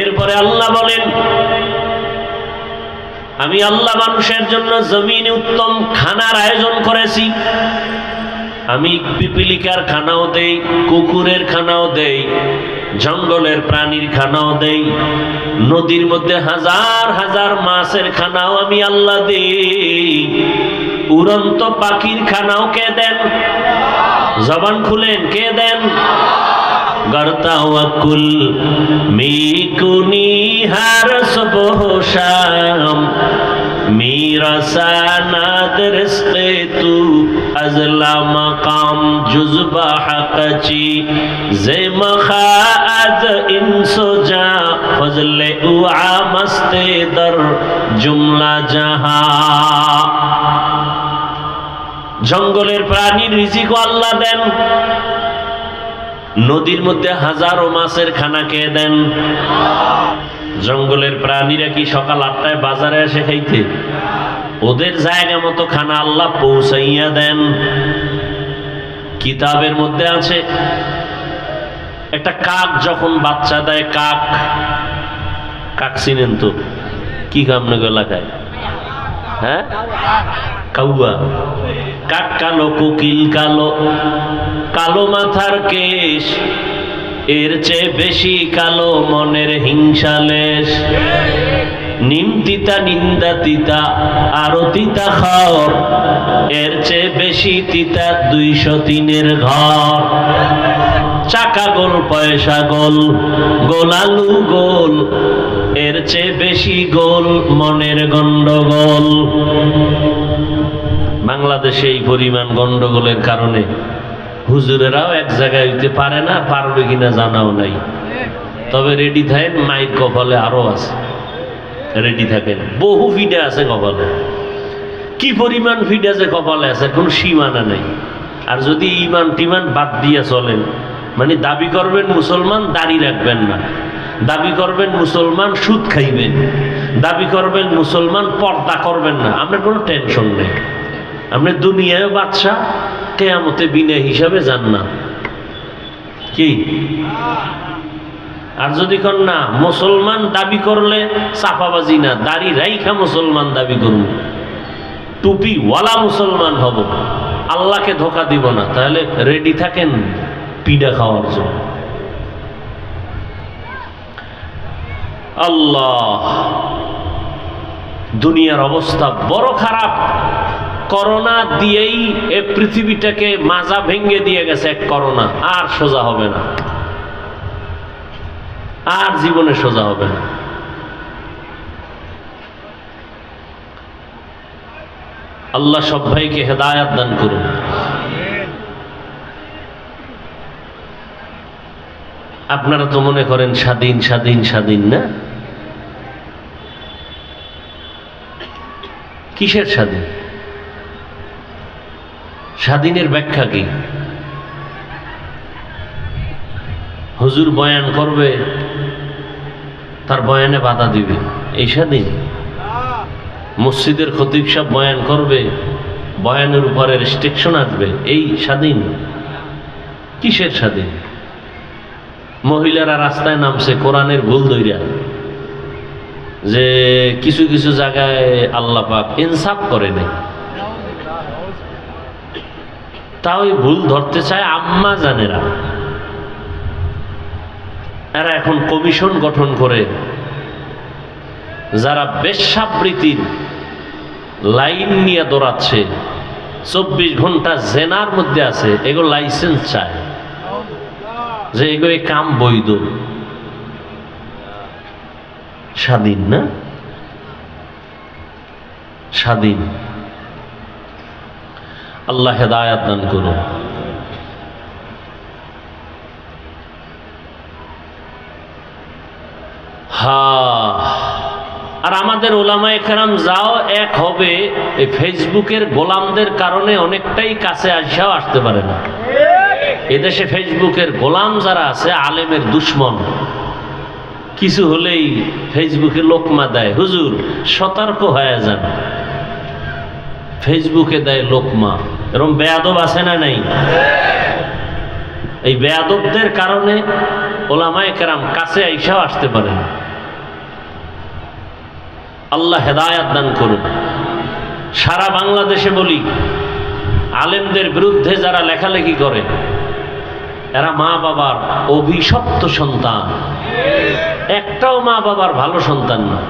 এরপরে আল্লাহ বলেন, আমি আল্লাহ মানুষের জন্য জমিনে উত্তম খানার আয়োজন করেছি। আমি পিপিলিকার খানাও দেই, কুকুরের খানাও দেই, জঙ্গলের প্রাণীর খানাও দেই, নদীর মধ্যে হাজার হাজার মাছের খানাও আমি আল্লাহ দেই, উড়ন্ত পাখির খানাও কে দেন? জবান খুলেন, কে দেন? গর্তাওয়াকুল মিকুনি হার সুবহ শাম মিরাসানাদ রিজকে তু আজলা মাকাম জুজবা হাকচি জেমখাআদ ইনসুজা ফজলে উআ মস্তে দর জুমলা জাহা। জঙ্গলের প্রাণীর রিজিকও আল্লাহ দেন, নদীর মধ্যে হাজারো মাছের খানা কে দেন? জঙ্গলের প্রাণীরা কি সকাল 8টায় বাজারে আসে খাইতে? ওদের জায়গা মতো খানা আল্লাহ পৌঁছাইয়া দেন। কিতাবের মধ্যে আছে, একটা কাক যখন বাচ্চা দেয়, কাক কাক চিনেন তো? কি কামনে এলাকায়? হ্যাঁ, কাউয়া। কাক কালো, কোকিল কালো, কালো মাথার কেশ, এর চেয়ে বেশি কালো মনের হিংসালেশ। নিম তিতা, নিন্দা তিতা, আরো তিতা খাও, এর চেয়ে বেশি তিতা 203-এর ঘর। চাকা গোল, পয়সা গোল, গোলালু গোল, এর চেয়ে বেশি গোল মনের গন্ডগোল। বাংলাদেশে এই পরিমাণ গন্ডগোলের কারণে হুজুরেরাও এক জায়গায় হইতে পারে না, পারবে কিনা জানাও নাই। তবে রেডি থাকেন, মাইক কপালে আরো আছে, রেডি থাকেন। বহু ফিডে আছে কপালে, কি পরিমাণ ফিডে আছে কপালে আছে, কোনো সীমানা নেই। আর যদি ইমান টিমান বাদ দিয়ে চলেন, মানে দাবি করবেন মুসলমান, দাড়ি রাখবেন না, দাবি করবেন মুসলমান, সুদ খাইবেন, দাবি করবেন মুসলমান, পর্দা করবেন না, আপনার কোনো টেনশন নেই। আপনি দুনিয়ায় বাদশা, কিয়ামতে বিনা হিসাবে জান্নাত। কি? আর যদি কোন না মুসলমান দাবি করলে চাপাবাজি না, দাড়ি রাইখা মুসলমান দাবি করব, টুপি ওয়ালা মুসলমান হব, আল্লাহকে ধোকা দিব না, তাহলে রেডি থাকেন পিডা খাওয়ার জন্য। আল্লাহ, দুনিয়ার অবস্থা বড় খারাপ। করোনা দিয়েই এ পৃথিবীটাকে মাজা ভেঙে দিয়ে গেছে এক করোনা, আর সোজা হবে না, আর জীবনে সোজা হবে না। আল্লাহ সব ভাইকে হেদায়াত দান করুন। আপনারা তো মনে করেন স্বাধীন স্বাধীন স্বাধীন, না? কিসের স্বাধীন? স্বাধীনের ব্যাখ্যা কি? হুজুর বয়ান করবে, তার বয়ানে বাধা দিবে, এই স্বাধীন? মসজিদের খতিব সাহেব বয়ান করবে, বয়ানের উপরে রেস্ট্রিকশন আসবে, এই স্বাধীন? কিসের স্বাধীন? মহিলারা রাস্তায় নামছে কোরআনের ভুল ধইরা, যে কিছু কিছু জায়গায় আল্লাহ পাক ইনসাফ করে নাই, তাও ভুল ধরতে চায় আম্মা জানেরা। এরা এখন কমিশন গঠন করে, যারা বেশ্যাবৃত্তির লাইন নিয়ে দৌড়াচ্ছে, 24 ঘন্টা জেনার মধ্যে আছে, এগুলো লাইসেন্স চায়, যে এগুলো কাম বৈধ। স্বাধীন না? স্বাধীন। আল্লাহ হেদায়াত দান করুন। আর আমাদের ওলামায়ে কেরাম যাও এক হবে, এই ফেসবুকের গোলামদের কারণে অনেকটাই কাছে আসাও আসতে পারে না। এদেশে ফেসবুকের গোলাম যারা আছে, আলেমের দুশ্মন, কিছু হলেই ফেসবুকে লোকমা দেয়। হুজুর সতর্ক হয়ে যান, ফেসবুকে দেয় লোকমা। এরকম বেয়াদব আছে না নাই? এই বেয়াদবদের কারণে ওলামায়ে কেরাম কাছে আইসাও আসতে পারে না। আল্লাহ হেদায়াত দান করুন। সারা বাংলাদেশে বলি, আলেমদের বিরুদ্ধে যারা লেখালেখি করে এরা মা বাবার অভিশপ্ত সন্তান, একটাও মা বাবার ভালো সন্তান না।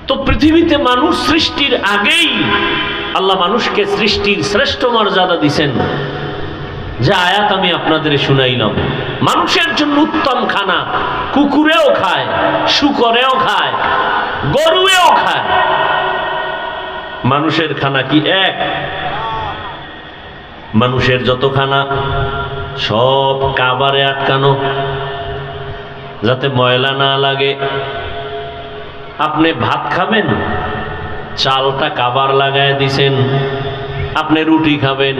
তো পৃথিবীতে মানুষ সৃষ্টির আগেই আল্লাহ মানুষকে সৃষ্টির শ্রেষ্ঠ মর্যাদা দিছেন, যে আয়াত আমি আপনাদের শুনাইলাম। মানুষের জন্য উত্তম খানা কুকুরেও খায়, শূকরেও খায়, গরুয়েও খায়। মানুষের খানা কি এক? মানুষের যত খানা সব কাবারে আটকানো, যাতে ময়লা না লাগে। আপনি ভাত খাবেন, চালটা কাবার লাগায় দিছেন। আপনি রুটি খাবেন,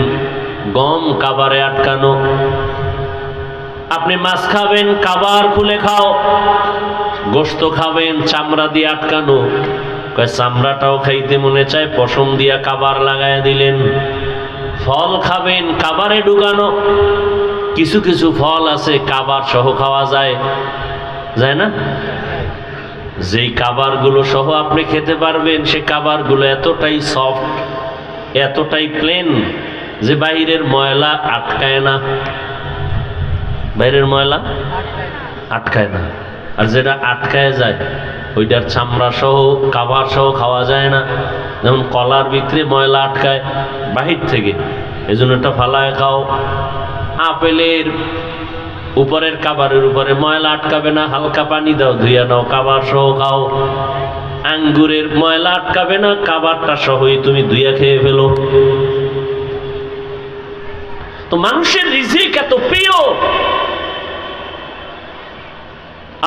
গম কাবারে আটকানো। আপনি মাছ খাবেন, কাবার খুলে খাও। গোশত খাবেন, চামড়া দিয়ে আটকানো। চামড়াটাও খাইতে মনে চায়, পশম দিয়া কাবার লাগায় দিলেন। ফল খাবেন, কাবারে ঢুকানো। কিছু কিছু ফল আছে কাবার সহ খাওয়া যায়, যায় না? যেই কাবারগুলো সহ আপনি খেতে পারবেন, সে কাবারগুলো এতটাই সফট, এতটাই প্লেন যে বাইরের ময়লা আটকায় না। বাইরের ময়লা আটকায় না। আর যেটা আটকায় যায় ওইটার চামড়া সহ কাবার সহ খাওয়া যায় না। যেমন কলার ভিতরে ময়লা আটকায় বাহির থেকে, এই জন্য এটা ফালায় খাও। আপেলের উপরের কাবারের উপরে ময়লা আটকাবে না, হালকা পানি দাও, ধুইয়া নাও, কাবার সহ খাও। আঙ্গুরের ময়লা আটকাবে না, কাবারটা সহই তুমি ধুইয়া খেয়ে ফেলো। তো মানুষের রিজিক এত প্রিয়,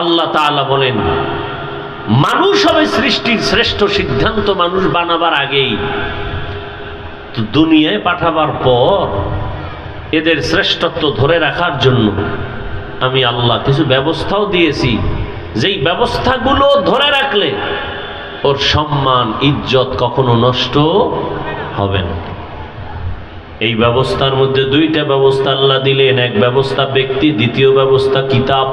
আল্লাহ তাআলা বলেন মানুষ হবে সৃষ্টির শ্রেষ্ঠ। সিদ্ধান্ত মানুষ বানাবার আগেই, তো দুনিয়ায় পাঠাবার পর এদের শ্রেষ্ঠত্ব ধরে রাখার জন্য আমি আল্লাহ কিছু ব্যবস্থাও দিয়েছি, যেই ব্যবস্থাগুলো ধরে রাখলে ওর সম্মান ইজ্জত কখনো নষ্ট হবে না। এই ব্যবস্থার মধ্যে দুইটা ব্যবস্থা আল্লাহ দিলেন। এক ব্যবস্থা ব্যক্তি, দ্বিতীয় ব্যবস্থা কিতাব।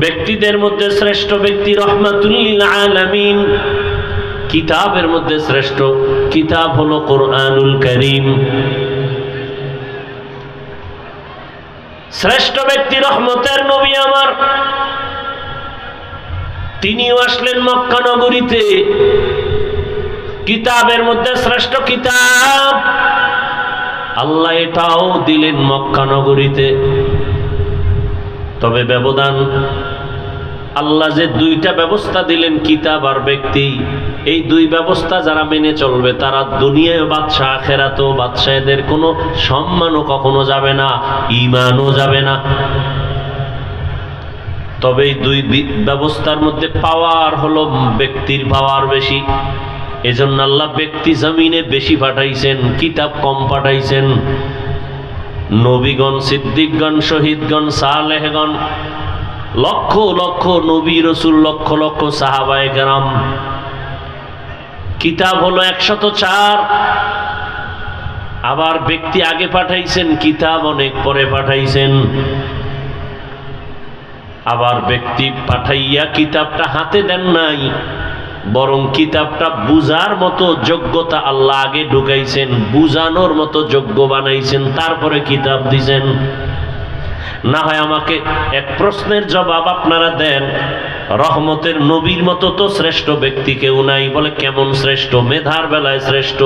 ব্যক্তিদের মধ্যে শ্রেষ্ঠ ব্যক্তি রহমাতুল লিল আলামিন। কিতাবের মধ্যে শ্রেষ্ঠ কিতাব হলো কোরআনুল কারীম। শ্রেষ্ঠ ব্যক্তি রহমতের নবী আমার, তিনিও আসলেন মক্কা নগরীতে। কিতাবের মধ্যে শ্রেষ্ঠ কিতাব আল্লাহ এটাও দিলেন মক্কা নগরীতে। তবে ব্যবধান, আল্লাহ যে দুইটা ব্যবস্থা দিলেন, কিতাব আর ব্যক্তি, এই দুই ব্যবস্থা যারা মেনে চলবে তারা দুনিয়ায় বাদশা, আখিরাতেও বাদশা। এদের কোনো সম্মানও কখনো যাবে না, ঈমানও যাবে না। তবে এই দুই ব্যবস্থার মধ্যে পাওয়ার হলো ব্যক্তির পাওয়ার বেশি। এজন্য আল্লাহ ব্যক্তি জমিনে বেশি পাঠাইছেন, কিতাব কম পাঠাইছেন। নবীগণ, সিদ্দিকগণ, শহীদগণ, সালেহগণ, লক্ষ লক্ষ নবী রসুল, লক্ষ লক্ষ সাহাবায়ে কেরাম। কিতাব হলো 104। আবার ব্যক্তি আগে পাঠাইছেন, কিতাব অনেক পরে পাঠাইছেন। আবার ব্যক্তি পাঠাইয়া কিতাবটা হাতে দেন নাই, বরং কিতাবটা বুঝার মতো যোগ্যতা আল্লাহ আগে ঢুকাইছেন, বুঝানোর মতো যোগ্য বানাইছেন, তারপরে কিতাব দিছেন। না হয় আমাকে এক প্রশ্নের জবাব আপনারা দেন, রহমতের নবীর মতো তো শ্রেষ্ঠ ব্যক্তি কেউ নাই। বলে কেমন শ্রেষ্ঠ? মেধার বেলায় শ্রেষ্ঠ,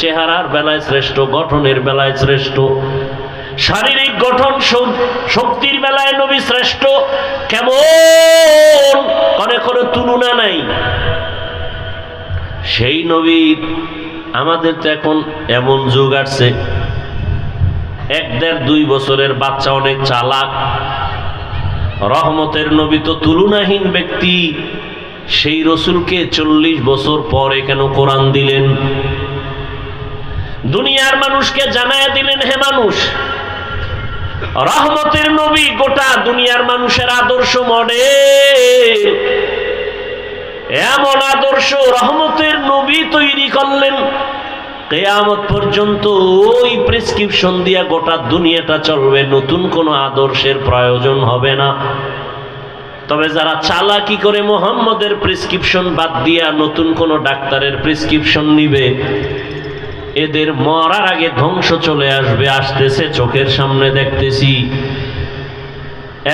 চেহারার বেলায় শ্রেষ্ঠ, গঠনের বেলায় শ্রেষ্ঠ, শারীরিক গঠন শক্তির বেলায় নবী শ্রেষ্ঠ। কেমন করে করে তুলনা নাই। সেই নবীর, আমাদের তো এখন এমন যুগ আসছে, 1-1.5-2 বছরের বাচ্চা অনেক চালাক। রহমতের নবী তো তুলনাহীন ব্যক্তি। সেই রসুলকে 40 বছর পরে কেন কোরআন দিলেন? দুনিয়ার মানুষকে জানায়া দিলেন, হে মানুষ, রহমতের নবী গোটা দুনিয়ার মানুষের আদর্শ মডেল। এমন আদর্শ রহমতের নবী তৈরি করলেন, কিয়ামত পর্যন্ত ওই প্রেসক্রিপশন দিয়া গোটা দুনিয়াটা চলবে, নতুন কোনো আদর্শের প্রয়োজন হবে না। তবে যারা চালাকি করে মুহাম্মদের প্রেসক্রিপশন বাদ দিয়া নতুন কোনো ডাক্তারের প্রেসক্রিপশন নিবে, এদের মরার আগে ধ্বংস চলে আসবে, আসতেছে, চোখের সামনে দেখতেছি।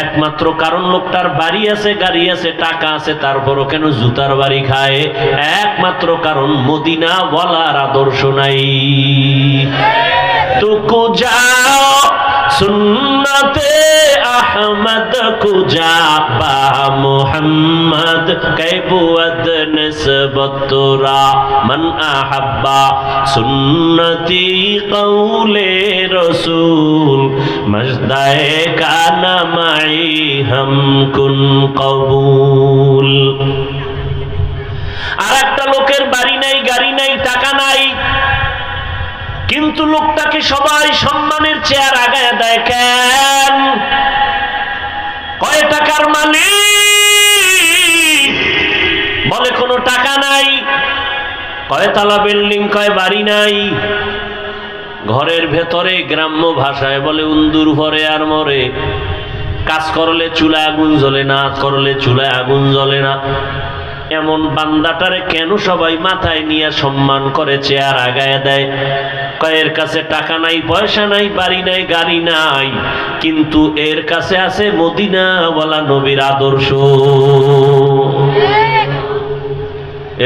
একমাত্র কারণ লোকটার বাড়ি আছে, গাড়ি আছে, টাকা আছে, তারপরও কেন জুতার বাড়ি খায়? একমাত্র কারণ মদিনা ওয়ালার আদর্শ নাই। তুকু যাও সুন্নতে আহমদ কুজা বা মুহাম্মদ কাইবুদ নিসবতুরা মান আহাব্বা সুন্নতি কওলে রাসূল মজদায়ে কানা মাই হাম কুন কবুল। আর একটা লোকের বাড়ি নাই, গাড়ি নাই, টাকা নাই, কিন্তু লোকটাকে সবাই সম্মানের চেয়ার আগায় দেয় কেন? কয় টাকার মালিক? বলে কোনো টাকা নাই। কয়তলা বিল্ডিং? কয় বাড়ি নাই। ঘরের ভেতরে গ্রাম্য ভাষায় বলে উন্দুর ভরে আর মরে। কাজ করলে চুলায় আগুন জ্বলে না, করলে চুলায় আগুন জ্বলে না। এমন বান্দাটারে কেন সবাই মাথায় নিয়ে সম্মান করে, চেয়ার আগায় দেয়? এর কাছে টাকা নাই, পয়সা নাই, বাড়ি নাই, গাড়ি নাই, কিন্তু এর কাছে আছে মদিনাওয়ালা নবীর আদর্শ।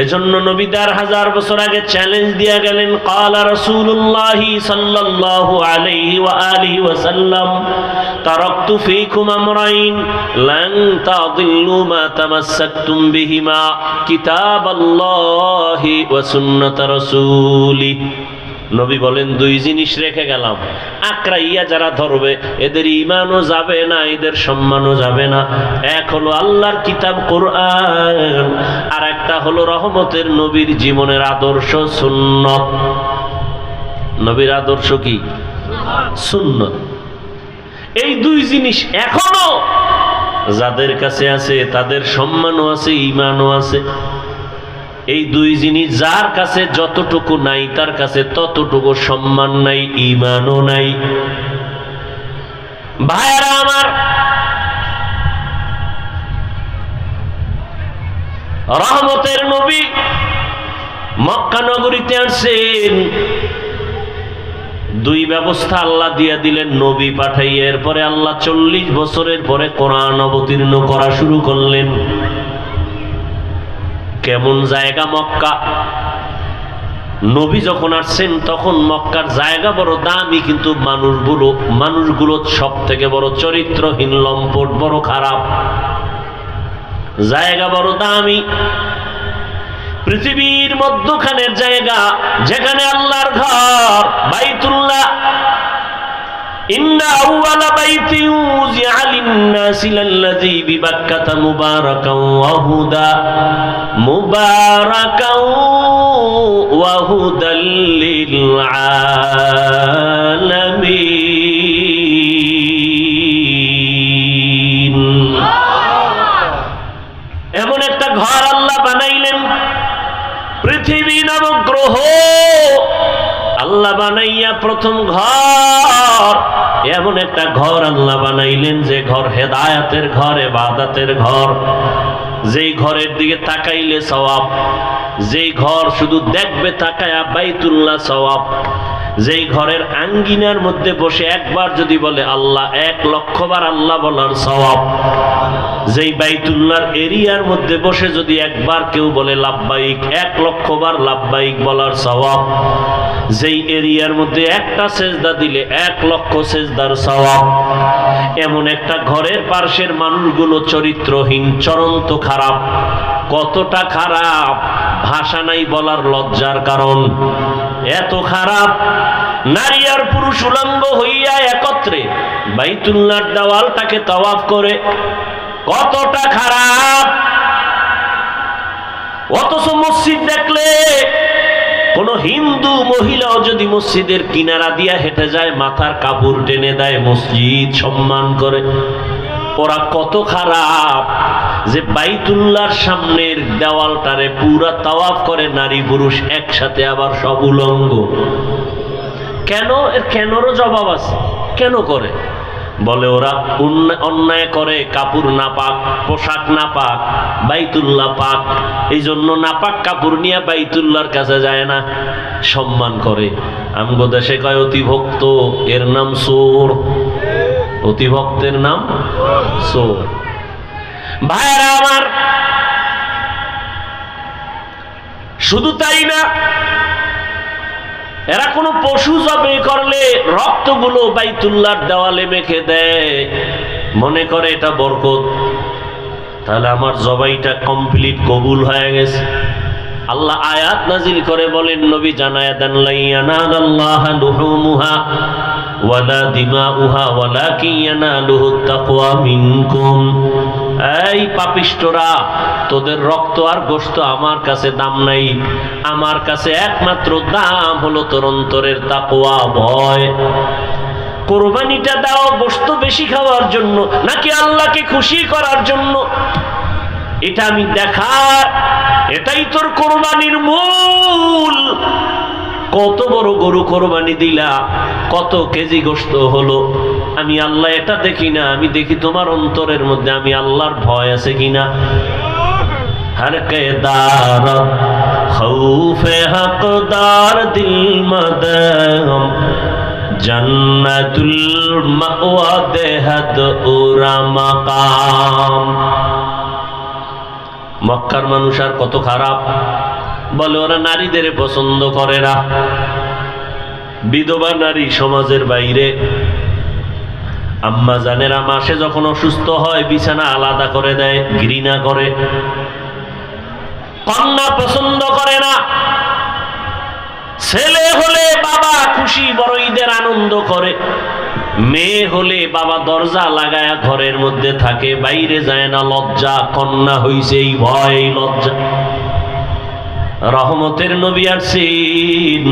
এজন্য নবী ১,৫০০ বছর আগে চ্যালেঞ্জ দিয়া গেলেন, ক্বালা রাসূলুল্লাহি সাল্লাল্লাহু আলাইহি ওয়া আলিহি ওয়াসাল্লাম তারাকতু ফীকুম আমরাইন লান তাদিল্লু মা তামাসসাকতুম বিহিমা কিতাবাল্লাহি ওয়া সুন্নাত রাসূলি। নবী বলেন, দুই জিনিস রেখে গেলাম, আকরাইয়া যারা ধরবে এদের ঈমানও যাবে না, এদের সম্মানও যাবে না। এক হলো আল্লাহর কিতাব কোরআন, আর একটা হলো রহমতের নবীর জীবনের আদর্শ সুন্নত। নবীর আদর্শ কি? সুন্নত। এই দুই জিনিস এখনো যাদের কাছে আছে তাদের সম্মানও আছে, ঈমানও আছে। এই দুই জিনিস যার কাছে যতটুকু নাই তার কাছে ততটুকু সম্মান নাই, ঈমানও নাই। ভাইরা আমার, রহমতের নবী মক্কা নগরীতে আসছেন, দুই ব্যবস্থা আল্লাহ দিয়া দিলেন, নবী পাঠাইয়া এরপরে আল্লাহ ৪০ বছরের পরে কোরআন অবতীর্ণ করা শুরু করলেন। কেমন জায়গা মক্কা? নবী যখন আসছেন তখন মক্কার জায়গা বড় দামি, কিন্তু মানুষগুলো সব থেকে বড় চরিত্রহীন, লম্পট, বড় খারাপ। জায়গা বড় দামি, পৃথিবীর মধ্যখানের জায়গা, যেখানে আল্লাহর ঘর বাইতুল্লাহ। ইন্না আউওয়ালা বাইতিন উযিআ লিন-নাসি লাল্লাযী বিবাক্কাতা মুবারাকান ওয়া হুদা ওয়া হুদাল লিল আলামিন। এমন একটা ঘর আল্লাহ বানাইলেন, পৃথিবী নামক গ্রহ আল্লাহ বানাইয়া প্রথম ঘর, এমন একটা ঘর আল্লাহ বানাইলেন যে ঘর হেদায়েতের ঘর, ইবাদতের ঘর, যেই ঘরের দিকে তাকাইলে সওয়াব, যেই ঘর শুধু দেখবে তাকায়া বাইতুল্লাহ সওয়াব, যেই ঘরের আঙ্গিনার মধ্যে বসে একবার যদি বলে আল্লাহ, ১,০০,০০০ বার আল্লাহ বলার সওয়াব, যেই বাইতুল্লাহর এরিয়ার মধ্যে বসে যদি একবার কেউ বলে লাব্বাইক, ১,০০,০০০ বার লাব্বাইক বলার সওয়াব, যেই এরিয়ার মধ্যে একটা সেজদা দিলে ১,০০,০০০ সেজদার সওয়াব। এমন একটা ঘরের পার্শ্বের মানুষগুলো চরিত্রহীন, চরন্ত খারাপ। কতটা খারাপ ভাষা নাই বলার লজ্জার কারণ, এত খারাপ। নারী আর পুরুষ উলঙ্গ হইয়া একত্রে বাইতুল্লাহর দেওয়ালটাকে তাওয়াফ করে, কতটা খারাপ। অথচ মসজিদ দেখলে কোন হিন্দু মহিলাও যদি মসজিদের কিনারা দিয়া হেঁটে যায়, মাথার কাপড় টেনে দেয়, মসজিদ সম্মান করে। ওরা কত খারাপ যে বাইতুল্লাহর সামনের দেওয়ালটারে পুরা তাওয়াফ করে নারী পুরুষ একসাথে, আবার সব উলঙ্গ। কেন? এর কেনরও জবাব আছে। কেন করে? বলে ওরা অন্যায় করে, কাপড় না পাক, পোশাক না পাক, বাইতুল্লাহ পাক, এই জন্য নাপাক কাপড় নিয়ে বাইতুল্লাহর কাছে যায় না, সম্মান করে। আমগো দেশে কয় অতিভক্ত, এর নাম চোর। অতিভক্তের নাম চোর। ভাইরা আমার, শুধু তাই না, এরা কোনো পশু জবাই করলে রক্তগুলো বাইতুল্লাহর দেওয়ালে মেখে দেয়, মনে করে এটা বরকত। তাহলে আমার জবাইটা কমপ্লিট কবুল হয়ে গেছে। আল্লাহ আয়াত নাজিল করে বলেন, নবী জানায়া দেন, লা ইয়ানালাল্লাহা লুহুমুহা ওয়ালা দিমাউহা ওয়ালাকিন ইয়ানালুহুত তাকওয়া মিনকুম। এই পাপিষ্টরা, তোদের রক্ত আর গোশত আমার কাছে দাম নাই, আমার কাছে একমাত্র দাম হলো তোর অন্তরের তাকওয়া, ভয়। কোরবানিটা দাও গোশত বেশি খাওয়ার জন্য নাকি আল্লাহকে খুশি করার জন্য? এটা আমি দেখার, এটাই তোর কোরবানির মূল। কত বড় গরু কোরবানি দিলা, কত কেজি গোশত হলো, আমি আল্লাহ এটা দেখি না, আমি দেখি তোমার অন্তরের মধ্যে আমি আল্লাহর ভয় আছে কিনা। हर के दार खौफे हकदार दिल मदम जन्नतुल मअवा देहद उरा मकाम। মক্কার মানুষ আর কত খারাপ, বলে ওরা নারীদের পছন্দ করে না। বিধবা নারী সমাজের বাইরে। আম্মা জানেরা মাসে যখন অসুস্থ হয় বিছানা আলাদা করে দেয়, ঘৃণা করে। কন্যা পছন্দ করে না। ছেলে হলে বাবা খুশি, বড় ঈদের আনন্দ করে। মেয়ে হলে বাবা দরজা লাগায়া ঘরের মধ্যে থাকে, বাইরে যায় না, লজ্জা। কন্যা হইছে এই ভয়, এই লজ্জা। রহমতের নবী আসছেন,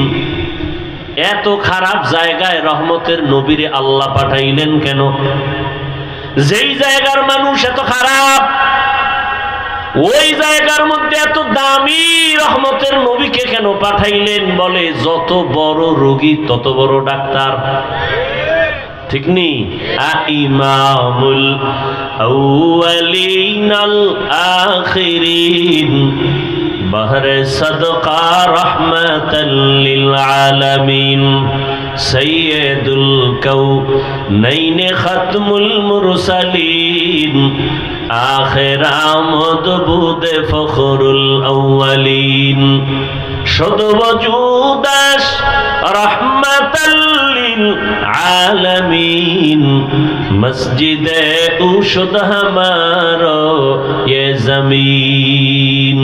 এত খারাপ জায়গায় রহমতের নবীরে আল্লাহ পাঠাইলেন কেন? যেই জায়গার মানুষ এত খারাপ, ওই জায়গার মধ্যে এত দামি রহমতের নবীকে কেন পাঠাইলেন? বলে যত বড় রোগী তত বড় ডাক্তার, ঠিক নেই? ইমামুল আউয়ালিন আল আখিরিন বহরে সদকা রহমাতাল লিল আলামিন সৈয়দুল কাউনাইন খাতমুল মুরসালিন আখির আমদ বুদে ফখরুল আউয়ালিন শুধু ওজুদাস রহমাতাল লিল আলামিন মসজিদে উশুদ হামারো ইয়ে জমিন।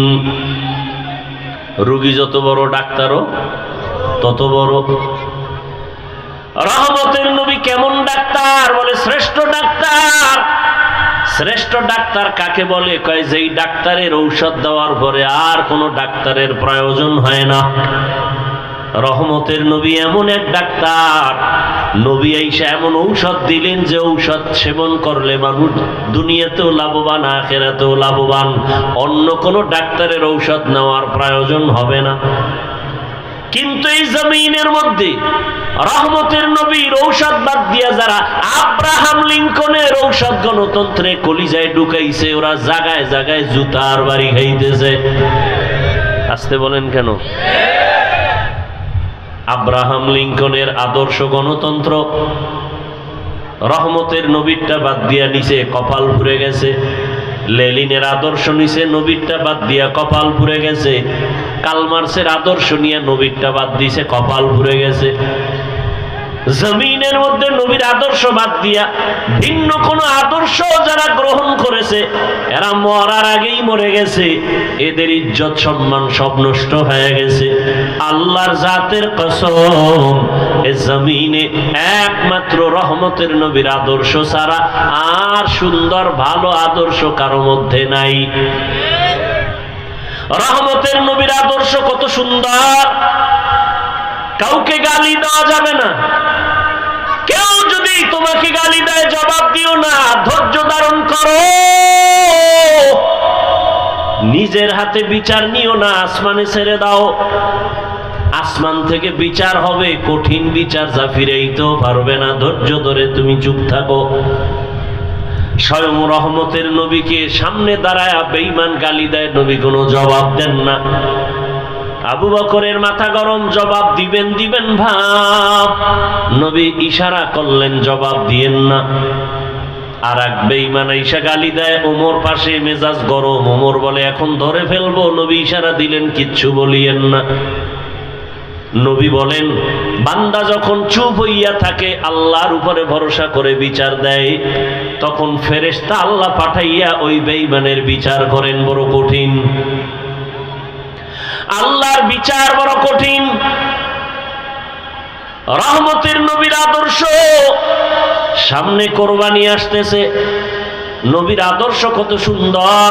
রোগী যত বড় ডাক্তারও তত বড়। রহমতের নবী কেমন ডাক্তার? বলে শ্রেষ্ঠ ডাক্তার। শ্রেষ্ঠ ডাক্তার কাকে বলে? কয় যেই ডাক্তারের ঔষধ দেওয়ার পরে আর কোনো ডাক্তারের প্রয়োজন হয় না। রহমতের নবী এমন এক ডাক্তার, নবী আইসা এমন ঔষধ দিলেন যে ঔষধ সেবন করলে মানুষ দুনিয়াতেও লাভবান, আখিরাতেও লাভবান। অন্য কোনো ডাক্তারের ঔষধ নেওয়ার প্রয়োজন হবে না। কিন্তু এই জমিনের মধ্যে রহমতের নবীর ঔষধ বাদ দিয়া যারা আব্রাহাম লিঙ্কনের ঔষধ গণতন্ত্রে কলিজায় ঢুকাইছে, ওরা জায়গায় জায়গায় জুতার বাড়ি খাইতেছে। আসতে বলেন কেন? আব্রাহাম লিঙ্কনের আদর্শ গণতন্ত্র রহমতের নবীরটা বাদ দিয়া নিচে কপাল পুড়ে গেছে। লেনিনের আদর্শ নিচে, নবীরটা বাদ দিয়া কপাল পুড়ে গেছে। কালমার্সের আদর্শ নিয়ে নবীরটা বাদ দিছে, কপাল পুড়ে গেছে। জমিনের মধ্যে নবীর আদর্শ বাদ দিয়া ভিন্ন কোন আদর্শ যারা গ্রহণ করেছে, এরা মরার আগেই মরে গেছে। এদের ইজ্জত সম্মান সব নষ্ট হয়ে গেছে। আল্লাহর জাতের কসম, এ জমিনে একমাত্র রহমতের নবীর আদর্শ ছাড়া আর সুন্দর ভালো আদর্শ কারো মধ্যে নাই। রহমতের নবীর আদর্শ কত সুন্দর! কাউকে গালি দেওয়া যাবে না। কেউ যদি তোমাকে গালি দেয় জবাব দিও না, ধৈর্য ধারণ করো। নিজের হাতে বিচার নিও না, আসমানে ছেড়ে দাও। আসমান থেকে বিচার হবে, কঠিন বিচার, যা ফিরেইতেও পারবে না। ধৈর্য ধরে তুমি চুপ থাকো। স্বয়ং রহমতের নবীকে সামনে দাঁড়ায় বেঈমান গালি দেয়, নবী কোনো জবাব দেন না। আবু বকরের মাথা গরম, জবাব দিবেন ভাব। নবী ইশারা করলেন জবাব দিয়েন না। আর এক বেঈমান আইসা গালি দেয়, ওমর পাশে, মেজাজ গরম। ওমর বলে এখন ধরে ফেলবো। নবী ইশারা দিলেন কিচ্ছু বলিয়েন না। নবী বলেন বান্দা যখন চুপ হইয়া থাকে, আল্লাহর উপরে ভরসা করে বিচার দেয়, তখন ফেরেশতা আল্লাহ পাঠাইয়া ওই বেঈমানের বিচার করেন। বড় কঠিন, আল্লাহর বিচার বড় কঠিন। রহমতের নবীর আদর্শ, সামনে কোরবানি আসতেছে। নবীর আদর্শ কত সুন্দর।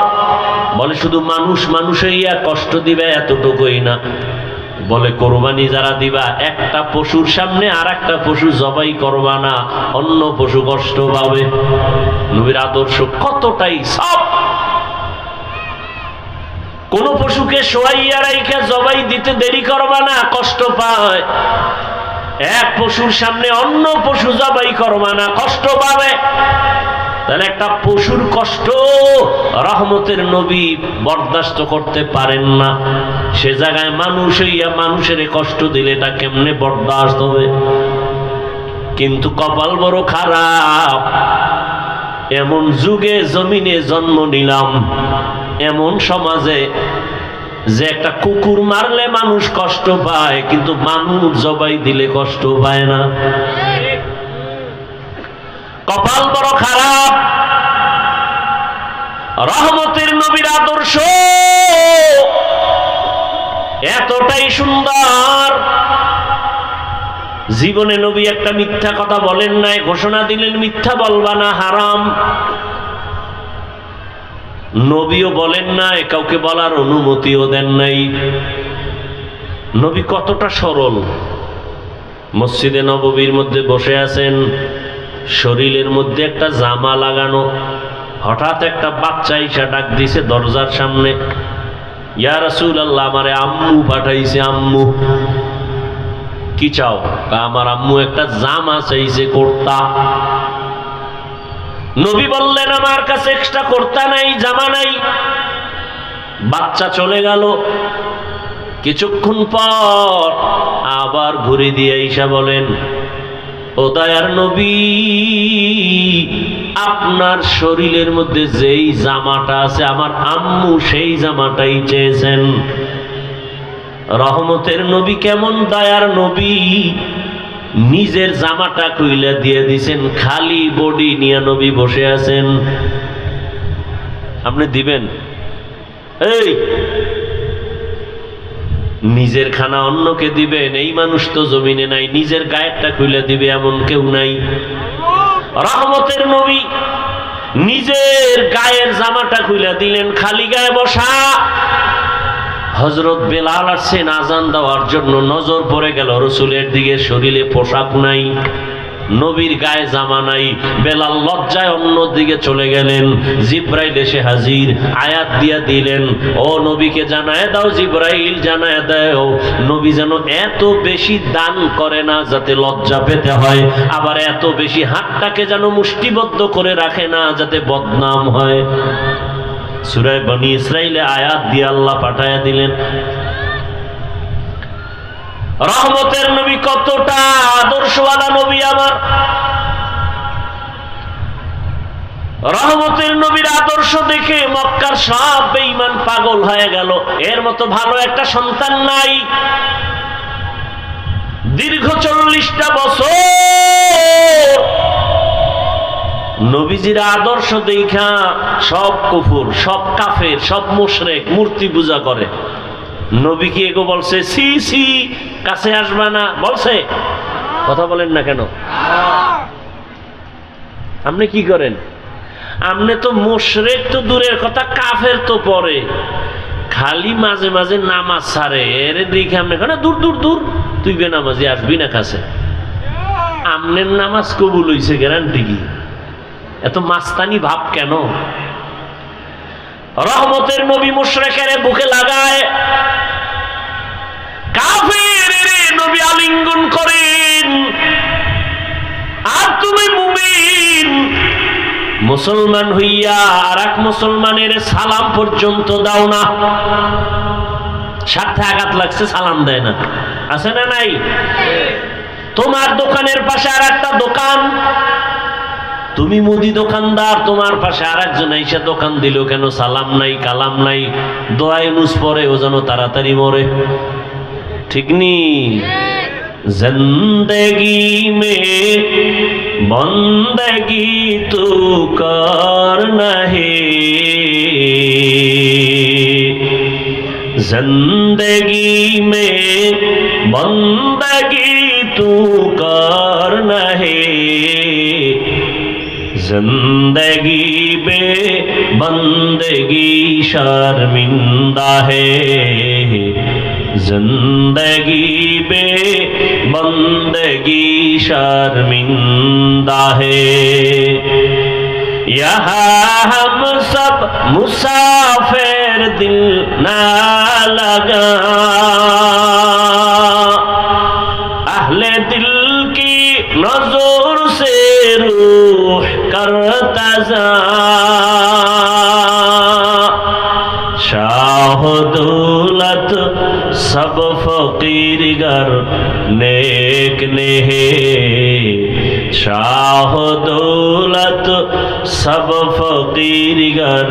বলে শুধু মানুষ হইয়া কষ্ট দিবে এতটুকুই না, বলে কোরবানি যারা দিবা, একটা পশুর সামনে আর একটা পশু জবাই করবা না, অন্য পশু কষ্ট পাবে। নবীর আদর্শ কতটাই সব। কোন পশুকে শোয়াইয়া রাইখা জবাই দিতে দেরি করবা না, কষ্ট পায়। এক পশুর সামনে অন্য পশু জবাই করবা না, কষ্ট পাবে। তাহলে একটা পশুর কষ্ট রহমতের নবী বরদাস্ত করতে পারেন না। সে জায়গায় মানুষ হইয়া মানুষের কষ্ট দিলে এটা কেমনে বরদাস্ত হবে? কিন্তু কপাল বড় খারাপ, এমন যুগে জমিনে জন্ম নিলাম, এমন সমাজে যে একটা কুকুর মারলে মানুষ কষ্ট পায়, কিন্তু মানুষ জবাই দিলে কষ্ট পায় না। কপাল বড় খারাপ। রহমতের নবীর আদর্শ এতটাই সুন্দর। জীবনে নবী একটা মিথ্যা কথা বলেন নাই, ঘোষণা দিলেন মিথ্যা বলবা না, হারাম। নবীও বলেন নাই, কাউকে বলার অনুমতিও দেন নাই। নবী কতটা সরল। মসজিদে নববীর মধ্যে বসে আছেন, শরীরের মধ্যে একটা জামা লাগানো। হঠাৎ একটা বাচ্চা ইসা ডাক দিছে দরজার সামনে, ইয়া রাসূলুল্লাহ, আমারে আম্মু পাঠাইছে। আম্মু কি চাও? আমার আম্মু একটা জামা চাইছে, কুর্তা। নবী বললেন আমার কাছে এক্সট্রা কুর্তা নাই, জামা নাই। বাচ্চা চলে গেল। কিছুক্ষণ পর আবার ঘুরে দিয়ে ঈশা বলেন, ও দয়ার নবী, আপনার শরীরের মধ্যে যেই জামাটা আছে আমার আম্মু সেই জামাটাই চেয়েছেন। রহমতের নবী কেমন দয়ার নবী, নিজের জামাটা খুইলা দিয়ে দিছেন, খালি বডি নিয়ে নবী বসে আছেন। আপনি দিবেন? এই নিজের খানা অন্যকে দিবেন, এই মানুষ তো জমিনে নাই। নিজের গায়েরটা খুলে দিবে এমন কেউ নাই। রহমতের নবী নিজের গায়ের জামাটা খুলে দিলেন, খালি গায়ে বসা। হযরত বেলাল আসছেন আজান দেওয়ার জন্য, নজর পড়ে গেল রাসূলের দিকে, শরীরে পোশাক নাই, নবীর গায়ে জামা নাই। বেলাল লজ্জায় অন্য দিকে চলে গেলেন। জিব্রাইল এসে হাজির, আয়াত দিয়া দিলেন, ও নবীকে জানায় দাও, জিব্রাইল জানায় দাও, নবী যেন এত বেশি দান করে না যাতে লজ্জা পেতে হয়, আবার এত বেশি হাতটাকে যেন মুষ্টিবদ্ধ করে রাখে না যাতে বদনাম হয়। সূরা বনী ইসরাইলে আয়াত দিয়ে আল্লাহ পাঠায়া দিলেন। রহমতের নবী কতটা আদর্শওয়ালা নবী আমার। রহমতের নবীর আদর্শ দেখে মক্কার সব বেঈমান পাগল হয়ে গেল। এর মতো ভালো একটা সন্তান নাই। দীর্ঘ 40টা বছর নবীজির আদর্শ দেখা সব কুফর, সব কাফের, সব মুশরিক মূর্তি পূজা করে। নবী কি এগো বলছে সি সি কাছে আসবা না? বলছে? কথা বলেন না কেন? আপনি কি করেন? আপনি তো মুশরিক তো দূরের কথা, কাফের তো পরে, খালি মাঝে মাঝে নামাজ ছাড়ে। এর দেখে আপনি কেন দূর দূর দূর, তুই বেনামাজি আসবি না কাছে। আমনের নামাজ কবুল হইছে গ্যারান্টি কি? এত মাস্তানি ভাব কেন? রহমতের নবী মুশরিকের বুকে লাগায়, কাফেরের নবী আলিঙ্গন করেন, আর তুমি মুমিন মুসলমান হইয়া আর এক মুসলমানের সালাম পর্যন্ত দাও না। স্বার্থে আঘাত লাগছে, সালাম দেয় না, আছে না নাই? তোমার দোকানের পাশে আর একটা দোকান, তুমি মুদি দোকানদার, তোমার পাশে আর একজন এসে দোকান দিল, কেন সালাম নাই, কালাম নাই, দোয়ায় নুস পরে ও যেন তাড়াতাড়ি মরে। ঠিক নি? জিন্দেগি মে বন্দগি তু কর নাহি, जिंदगी में बंदगी तू कर नहीं, जिंदगी में बंदगी शर्मिंदा है, जिंदगी में बंदगी शर्मिंदा है। यहाँ हम सब मुसाफिर दिल ना लगा, अहले दिल की नजर से रूह करता जा, शाह दौलत सब फकीर गर नेक ने है, शाह दौलत सब फकीर गर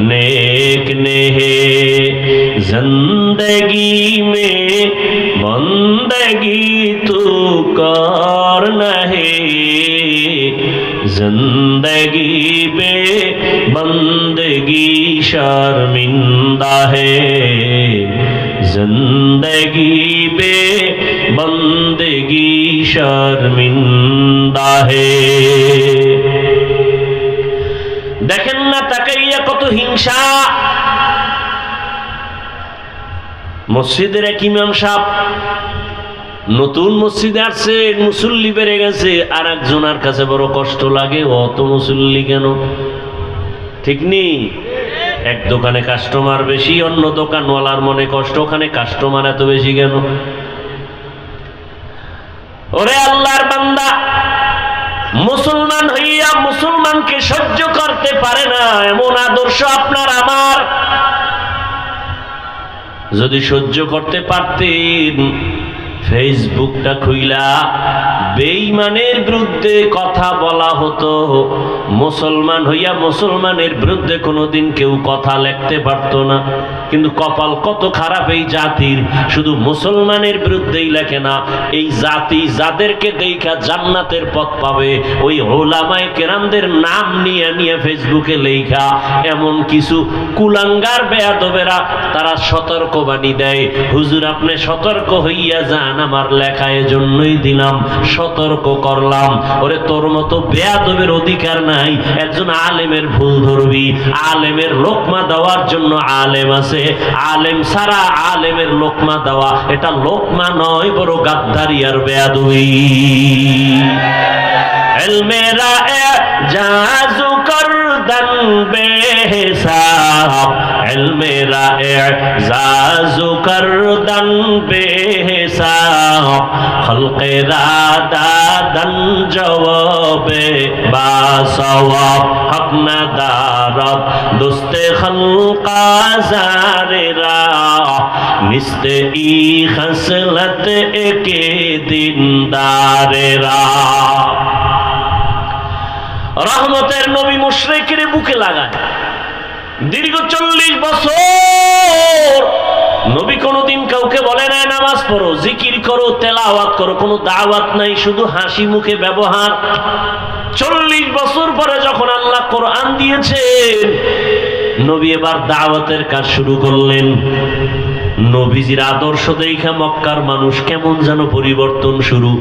नेक ने है, जिंदगी में बंदगी तू कर नहीं, जिंदगी में बंदगी शर्मिंदा है, जिंदगी में बंदगी शर्मिंदा है। দেখেন না তাকাইয়া কত হিংসা। মসজিদের এক ইমাম সাহেব নতুন মসজিদে আসছে, মুসল্লি বেড়ে গেছে, আর একজনের কাছে বড় কষ্ট লাগে, অত মুসল্লি কেন? ঠিক নি? এক দোকানে কাস্টমার বেশি, অন্য দোকানওয়ালার মনে কষ্ট, ওখানে কাস্টমার এত বেশি কেন? ওরে আল্লাহর বান্দা, মুসলমান হইয়া মুসলমানকে সহ্য করতে পারে না, এমন আদর্শ আপনার আমার। যদি সহ্য করতে পারতেন, ফেসবুকটা খুইলা বেঈমানের বিরুদ্ধে কথা বলা হতো। মুসলমান হইয়া মুসলমানের বিরুদ্ধে কোনোদিন কেউ কথা লিখতে পারতো না, কিন্তু কপাল কত খারাপ এই জাতির, শুধু মুসলমানের বিরুদ্ধেই লেখে না, এই জাতি যাদেরকে দেখা জান্নাতের পথ পাবে ওই উলামায়ে কেরামদের নাম নিয়ে নিয়ে ফেসবুকে লেখা। এমন কিছু কুলাঙ্গার বেয়াদবেরা তারা সতর্ক বাণী দেয়, হুজুর আপনি সতর্ক হইয়া যান, আমার লেখা এজন্যই দিলাম, সতর্ক করলাম। ওরে তোর মতো বেয়াদবের অধিকার নাই, একজন আলেমের ভুল ধরবি, আলেমের লোকমা দেওয়ার জন্য আলেম আছে, আলেম ছাড়া আলেমের লোকমা দেওয়া এটা লোকমা নয়, বড় গাদ্দারি আর বেয়াদবি। ইলমেরা এজাজু করদান বেহিসাব, ইলমেরা এজাজু করদান বেহিসাব, খলকেরা দাদান জওয়াবে বাসওয়াব, হক না দারব দোস্তে খলকা জারেরা, নিস্তে ই খসলত একে দিনদারেরা। রহমতের নবী মুশরিকের বুকে লাগায়, দীর্ঘ 40 বছর নবী কোনদিন কাউকে বলে না নামাজ পড়ো, জিকির করো, তেলাওয়াত করো, কোনো দাওয়াত নাই, শুধু হাসি মুখে ব্যবহার। 40 বছর পরে যখন আল্লাহ কোরআন দিয়েছেন, নবী এবার দাওয়াতের কাজ শুরু করলেন। নবীজির আদর্শ দেখা মক্কার মানুষ কেমন যেন পরিবর্তন শুরু।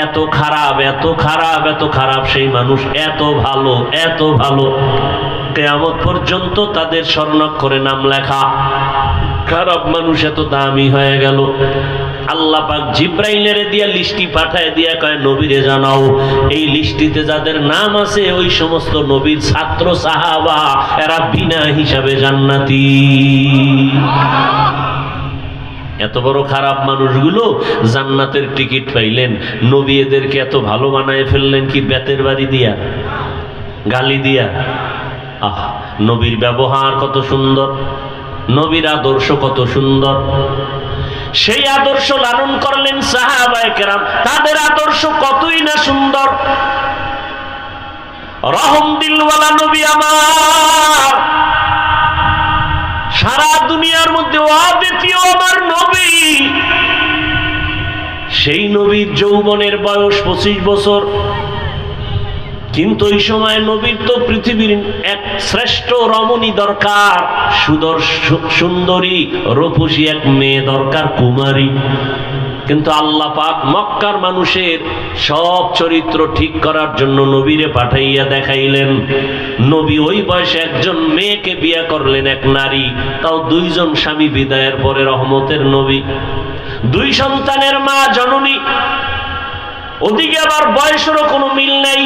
এত খারাপ, এত খারাপ, এত খারাপ সেই মানুষ এত ভালো, এত ভালো, কিয়ামত পর্যন্ত তাদের স্বর্ণাক্ষরে নাম লেখা। খারাপ মানুষ এত দামি হয়ে গেল। আল্লাহ পাক জিব্রাইলের দিয়া লিস্টি পাঠায় দিয়া কয় নবীরে জানাও এই লিস্টিতে যাদের নাম আছে ওই সমস্ত নবীর ছাত্র সাহাবা এরা বিনা হিসাবে জান্নাতি। এত বড় খারাপ মানুষগুলো জান্নাতের টিকিট পাইলেন, নবী এদেরকে এত ভালো বানায় ফেললেন কি বেতের বাড়ি দিয়া, গালি দিয়া। আহ, নবীর ব্যবহার কত সুন্দর, নবীর আদর্শ কত সুন্দর, সেই আদর্শ লালন করলেন সাহাবায়ে কেরাম, তাদের আদর্শ কতই না সুন্দর। রহম দিলওয়ালা নবী আমার, সারা দুনিয়ার মধ্যে অদ্বিতীয় আমার নবী। সেই নবীর যৌবনের বয়স 25 বছর, কিন্তু ওই সময় নবীর তো পৃথিবীর এক শ্রেষ্ঠ রমণী দরকার, সুন্দরী রূপসী এক মেয়ে দরকার, কুমারী। কিন্তু আল্লাহ পাক মক্কার মানুষের সব চরিত্র ঠিক করার জন্য নবীরে পাঠাইয়া দেখাইলেন। নবী ওই বয়সে একজন মেয়েকে বিয়ে করলেন, এক নারী, তাও 2 জন স্বামী বিদায়ের পরে। রহমতের নবী, 2 সন্তানের মা, জননী। ওদিকে আবার বয়সেরও কোনো মিল নেই।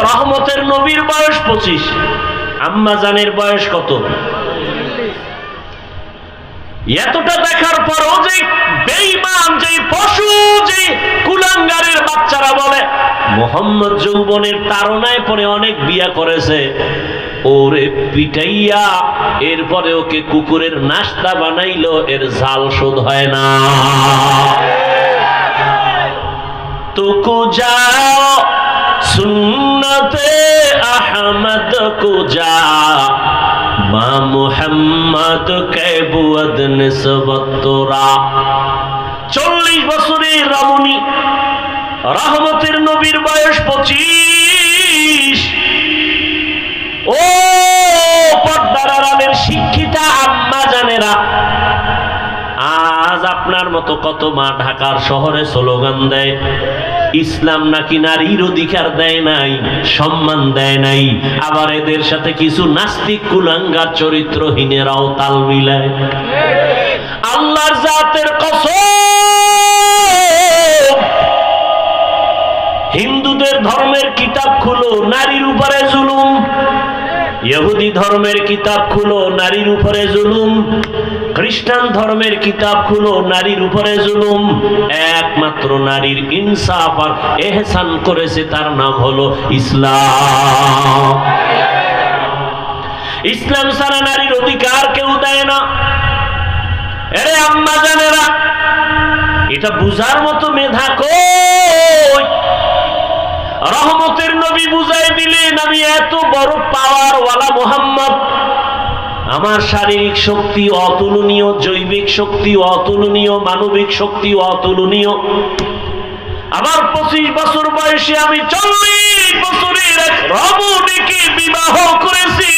রহমতের নবীর বয়স 25, আম্মা জানের বয়স কত? এতটা দেখার পরও যে বেঈমান, যে পশু, যে কুলাঙ্গারের বাচ্চারা বলে মুহাম্মদ যৌবনের তাড়নায় পরে অনেক বিয়া করেছে, ওরে পিটাইয়া এরপরে ওকে কুকুরের নাস্তা বানাইলো, এর জাল শোধ হয় না। তুকু যাও সুন্নতে আহমদ কো যা, মা মুহাম্মদ কে বুয়দ নিসবত তোরা। 40 বছরের রমণী, রহমতের নবীর বয়স 25। ও পর্দার আড়ালের শিক্ষিতা আম্মা জানেরা, আজ আপনার মতো কত মা ঢাকার শহরে স্লোগান দেয় ইসলাম নাকি নারীর অধিকার দেয় নাই, সম্মান দেয় নাই, আবার এদের সাথে কিছু নাস্তিক কুলাঙ্গার চরিত্রহীনেরাও তাল মিলায়। আল্লাহর জাতের কসম, হিন্দুদের ধর্মের কিতাব খুলো, নারীর উপরে জুলুম। ইহুদি ধর্মের কিতাব খুলো, নারীর উপরে জুলুম। খ্রিস্টান ধর্মের কিতাব খুলো, নারীর উপরে জুলুম। একমাত্র নারীর ইনসাফ আর এহসান করেছে, তার নাম হলো ইসলাম। ইসলাম ছাড়া নারীর অধিকার কেউ দেয় না। এরে আম্মা জানেরা, এটা বুঝার মতো মেধা কই? রহমতের নবী বুঝাই দিলেন, আমি এত বড় পাওয়ার ওয়ালা মুহাম্মদ, আমার শারীরিক শক্তি অতুলনীয়, জৈবিক শক্তি অতুলনীয়, মানবিক শক্তি অতুলনীয়। আবার 25 বছর বয়সে আমি 40 বছরের এক রমণীকে বিবাহ করেছি,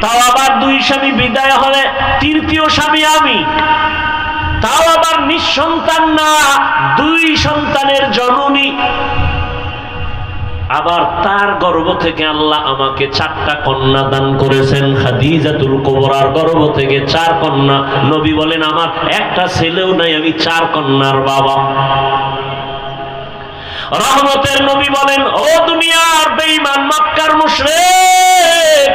তাও আবার 2 স্বামী বিদায় হলে 3য় স্বামী আমি, তাও আবার নিঃসন্তান না, 2 সন্তানের জননী। আবার তার গর্ভ থেকে আল্লাহ আমাকে 4টা কন্যা দান করেছেন। খাদিজাতুল কুবরার গর্ভ থেকে 4 কন্যা। নবী বলেন আমার একটা ছেলেও নাই, আমি 4 কন্যার বাবা। রহমতের নবী বলেন, ও দুনিয়ার বেঈমান মক্কার মুশরিক,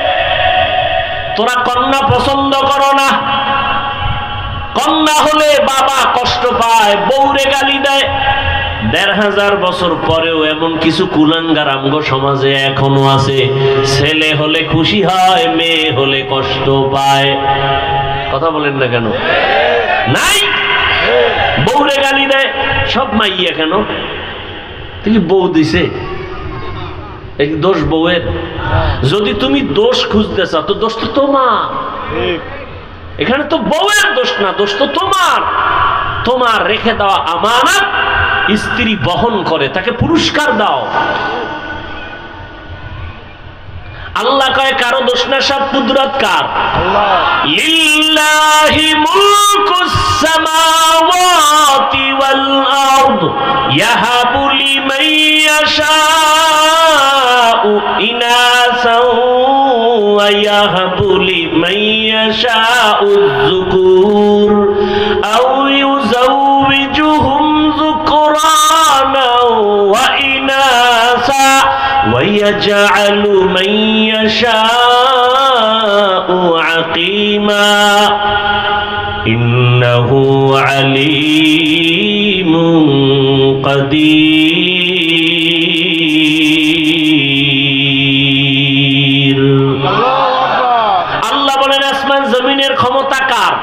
তোরা কন্যা পছন্দ করো না। কন্যা হলে বাবা কষ্ট পায়, বউরে গালি দেয়। 1500 বছর পরেও এমন কিছু কুলাঙ্গার আমগো সমাজে এখনো আছে, ছেলে হলে খুশি হয়, মেয়ে হলে কষ্ট পায়। কথা বলেন না কেন? নাই, বউরে গালি দেয়। সব মাইয়া কেন? তুমি বউ দিছে, এই দোষ বউয়ের। যদি তুমি দোষ খুঁজতে চাও তো দোষ তো তোমার, এখানে তো বউয়ের দোষ না, দোষ তো তোমার। তোমার রেখে দেওয়া আমানত স্ত্রী বহন করে, তাকে পুরস্কার দাও। আল্লাহ কয় কারো দোষ না, সব কুদরত কার? লিল্লাহি মুলকুস সামাওয়াতি ওয়াল আরদ ইয়াহাবু লিমান ইয়াশাউ ইনাসাও ওয়া ইয়াহাবু লিমান ইয়াশাউ যুকুর। আও ইউযাউযুহুম যুকরানা ওয়া ইনাসা ওয়া ইয়াজআলু মান ইয়াশাউ আকিমা ইন্নাহু আলীমুন কাদির। আল্লাহ বলেন আসমান জমিনের ক্ষমতা কার?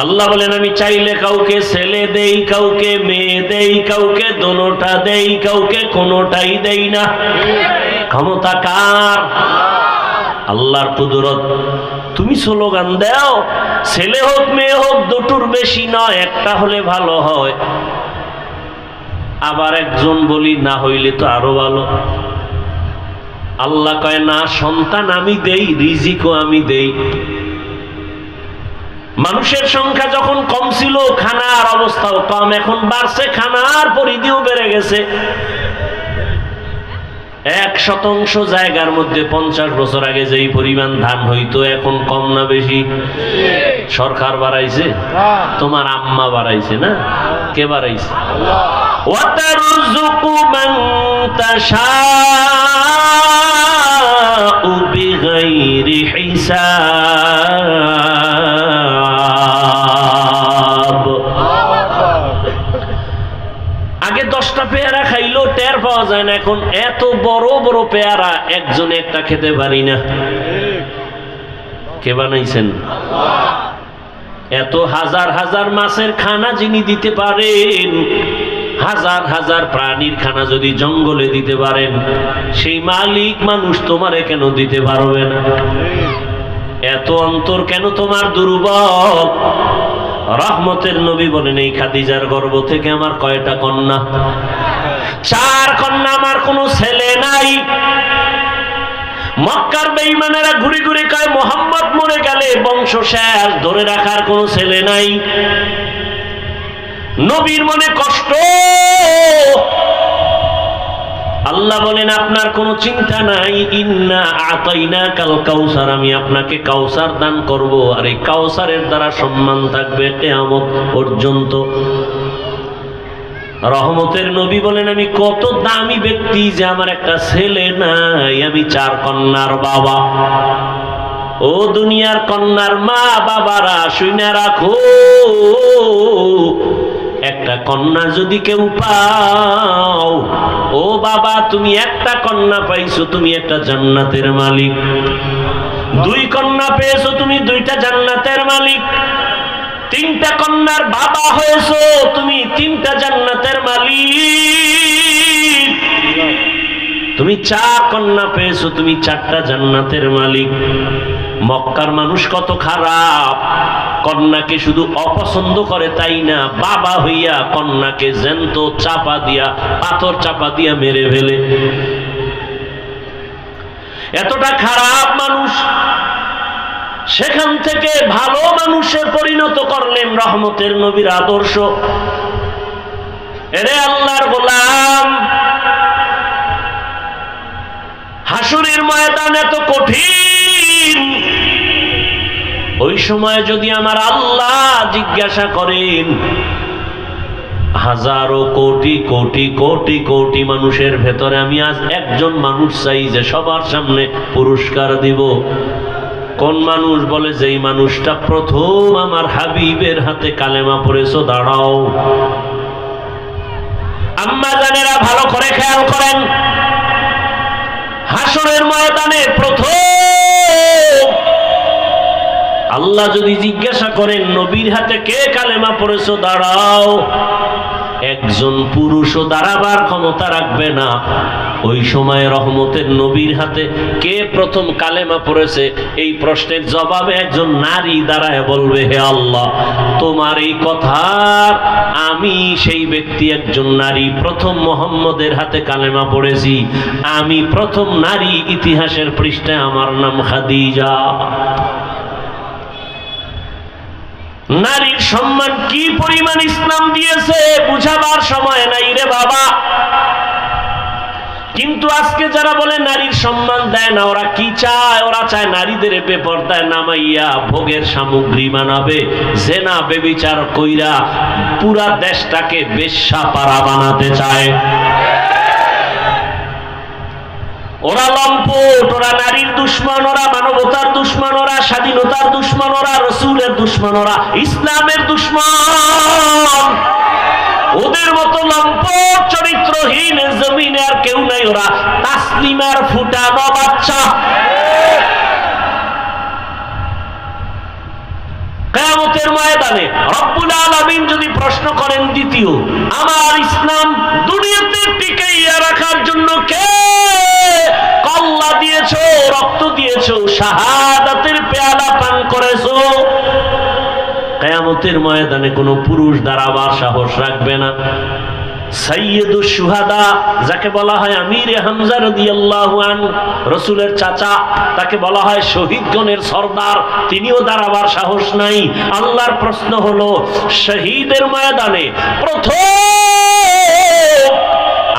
আল্লাহ বলেন আমি চাইলে কাউকে ছেলে দেই, কাউকে মেয়ে দেই, কাউকে দোনোটা দেই, কাউকে কোনোটাই দেই না। ক্ষমতা কার? আল্লাহর কুদরত। তুমি স্লোগান দাও ছেলে হোক মেয়ে হোক দুটোর বেশি নয়, একটা হলে ভালো হয়। আবার একজন বলি না হইলে তো আরো ভালো। আল্লাহ কয় না, সন্তান আমি দেই, রিজিকও আমি দেই। মানুষের সংখ্যা যখন কম ছিল খানার অবস্থাও কম, এখন বাড়ছে, খানার পরিধিও বেড়ে গেছে। 1% জায়গার মধ্যে 50 বছর আগে যেই পরিমাণ ধান হইতো এখন কম না বেশি? সরকার বাড়াইছে? তোমার আম্মা বাড়াইছে না? কে বাড়াইছে? ওয়াতারযুকু মান তাশাউ বিগাইরি হিসাব। আগে 10টা পেয়ারা খাইলো টের পাওয়া যায় না, এখন এত বড় বড় পেয়ারা একজনে একটা খেতে পারি না। কে বানাইছেন? এত হাজার হাজার মাছের খানা যিনি দিতে পারেন, হাজার হাজার প্রাণীর খানা যদি জঙ্গলে দিতে পারেন, সেই মালিক মানুষ তোমারে কেন দিতে পারবে না? এত অন্তর কেন তোমার দুর্বল? রহমতের নবী বলেন এই খাদিজার গর্ভ থেকে আমার কয়টা কন্যা? 4 কন্যা, আমার কোনো ছেলে নাই। মক্কার বেঈমানেরা ঘুরে ঘুরে কয় মুহাম্মদ মরে গেলে বংশ শেষ, ধরে রাখার কোনো ছেলে নাই। নবীর মনে কষ্ট। আল্লাহ বলেন আপনার কোনো চিন্তা নাই, ইন্না আতাইনাকাল কাউসার, আমি আপনাকে কাউসার দান করব, আর এই কাউসারের দ্বারা সম্মান থাকবে কিয়ামত পর্যন্ত। রহমতের নবী বলেন আমি কত দামি ব্যক্তি যে আমার একটা ছেলে নাই, আমি 4 কন্যার বাবা। ও দুনিয়ার কন্যার মা বাবারা শুনে রাখো, একটা কন্যা যদি কেউ পাও, ও বাবা তুমি একটা কন্যা পাইছো, তুমি একটা জান্নাতের মালিক। 2 কন্যা পেয়েছো, তুমি 2টা জান্নাতের মালিক। 3টা কন্যার বাবা হয়েছো, তুমি 3টা জান্নাতের মালিক। তুমি 4 কন্যা পেয়েছো, তুমি 4টা জান্নাতের মালিক। মক্কার মানুষ কত খারাপ, কন্যাকে শুধু অপছন্দ করে তাই না, বাবা হইয়া কন্যাকে জ্যান্ত চাপা দিয়া, পাথর চাপা দিয়া মেরে ফেলে। এতটা খারাপ মানুষ, সেখান থেকে ভালো মানুষে পরিণত করলেন রহমতের নবীর আদর্শ। এরে আল্লাহর গোলাম, হাসরের ময়দান এত কঠিন, ওই সময় যদি আমার আল্লাহ জিজ্ঞাসা করেন, হাজারো কোটি কোটি কোটি কোটি মানুষের ভেতরে আমি আজ একজন মানুষ চাই যে সবার সামনে পুরস্কার দিব, কোন মানুষ? বলে যেই মানুষটা প্রথম আমার হাবিবের হাতে কালেমা পড়েছো, দাঁড়াও। আম্মা জানেরা ভালো করে খেয়াল করেন, হাসরের ময়দানে প্রথম আল্লাহ যদি জিজ্ঞাসা করেন নবীর হাতে কে কালেমা পড়েছো, দাঁড়াও, একজন পুরুষও দাঁড়াবার ক্ষমতা রাখবে না। ওই সময় রহমতের নবীর হাতে কে প্রথম কালেমা পড়েছে, এই প্রশ্নের জবাবে একজন নারী দাঁড়ায় বলবে, হে আল্লাহ, তোমার এই কথার আমি সেই ব্যক্তি, একজন নারী, প্রথম মুহাম্মদের হাতে কালেমা পড়েছি, আমি প্রথম নারী ইতিহাসের পৃষ্ঠায়, আমার নাম খাদিজা। নারীর সম্মান কি পরিমাণ ইসলাম দিয়েছে বুঝাবার সময় নাই রে বাবা। কিন্তু আজকে যারা বলে নারীর সম্মান দেয় না, ওরা কি চায়? ওরা চায় নারীদের বেপরদায় নামাইয়া ভোগের সামগ্রী বানাবে, জেনা বেবিচার কইরা পুরা দেশটাকে বেশ্যা পাড়া বানাতে চায়। ওরা লম্পট, ওরা নারীর দুশ্মন, ওরা মানবতার দুশ্মন, ওরা স্বাধীনতার দুশ্মন, ওরা রসুলের দুশ্মন, ওরা ইসলামের দুশ্মন। ওদের মতো লম্পট চরিত্রহীন জমিনে আর কেউ নাই। ওরা তাসলিমার ফুটানো বাচ্চা। কিয়ামতের ময়দানে রব্বুল আলামিন যদি প্রশ্ন করেন, দ্বিতীয় আমার ইসলাম দুনিয়াতে টিকাইয়া রাখার জন্য কে কল্লা দিয়েছো, রক্ত দিয়েছো, শাহাদাতের পেয়ালা পান করেছো? কিয়ামতের ময়দানে কোনো পুরুষ দাঁড়াবার সাহস রাখবে না। সাইয়্যিদুশ শুহাদা, যাকে বলা হয় আমিরে হামজা রাদিয়াল্লাহু আনহু, রাসূলের চাচা, তাকে বলা হয় শহীদগণের সরদার, তিনিও দাঁড়াবার সাহস নাই। আল্লাহর প্রশ্ন হলো, শহীদের ময়দানে প্রথম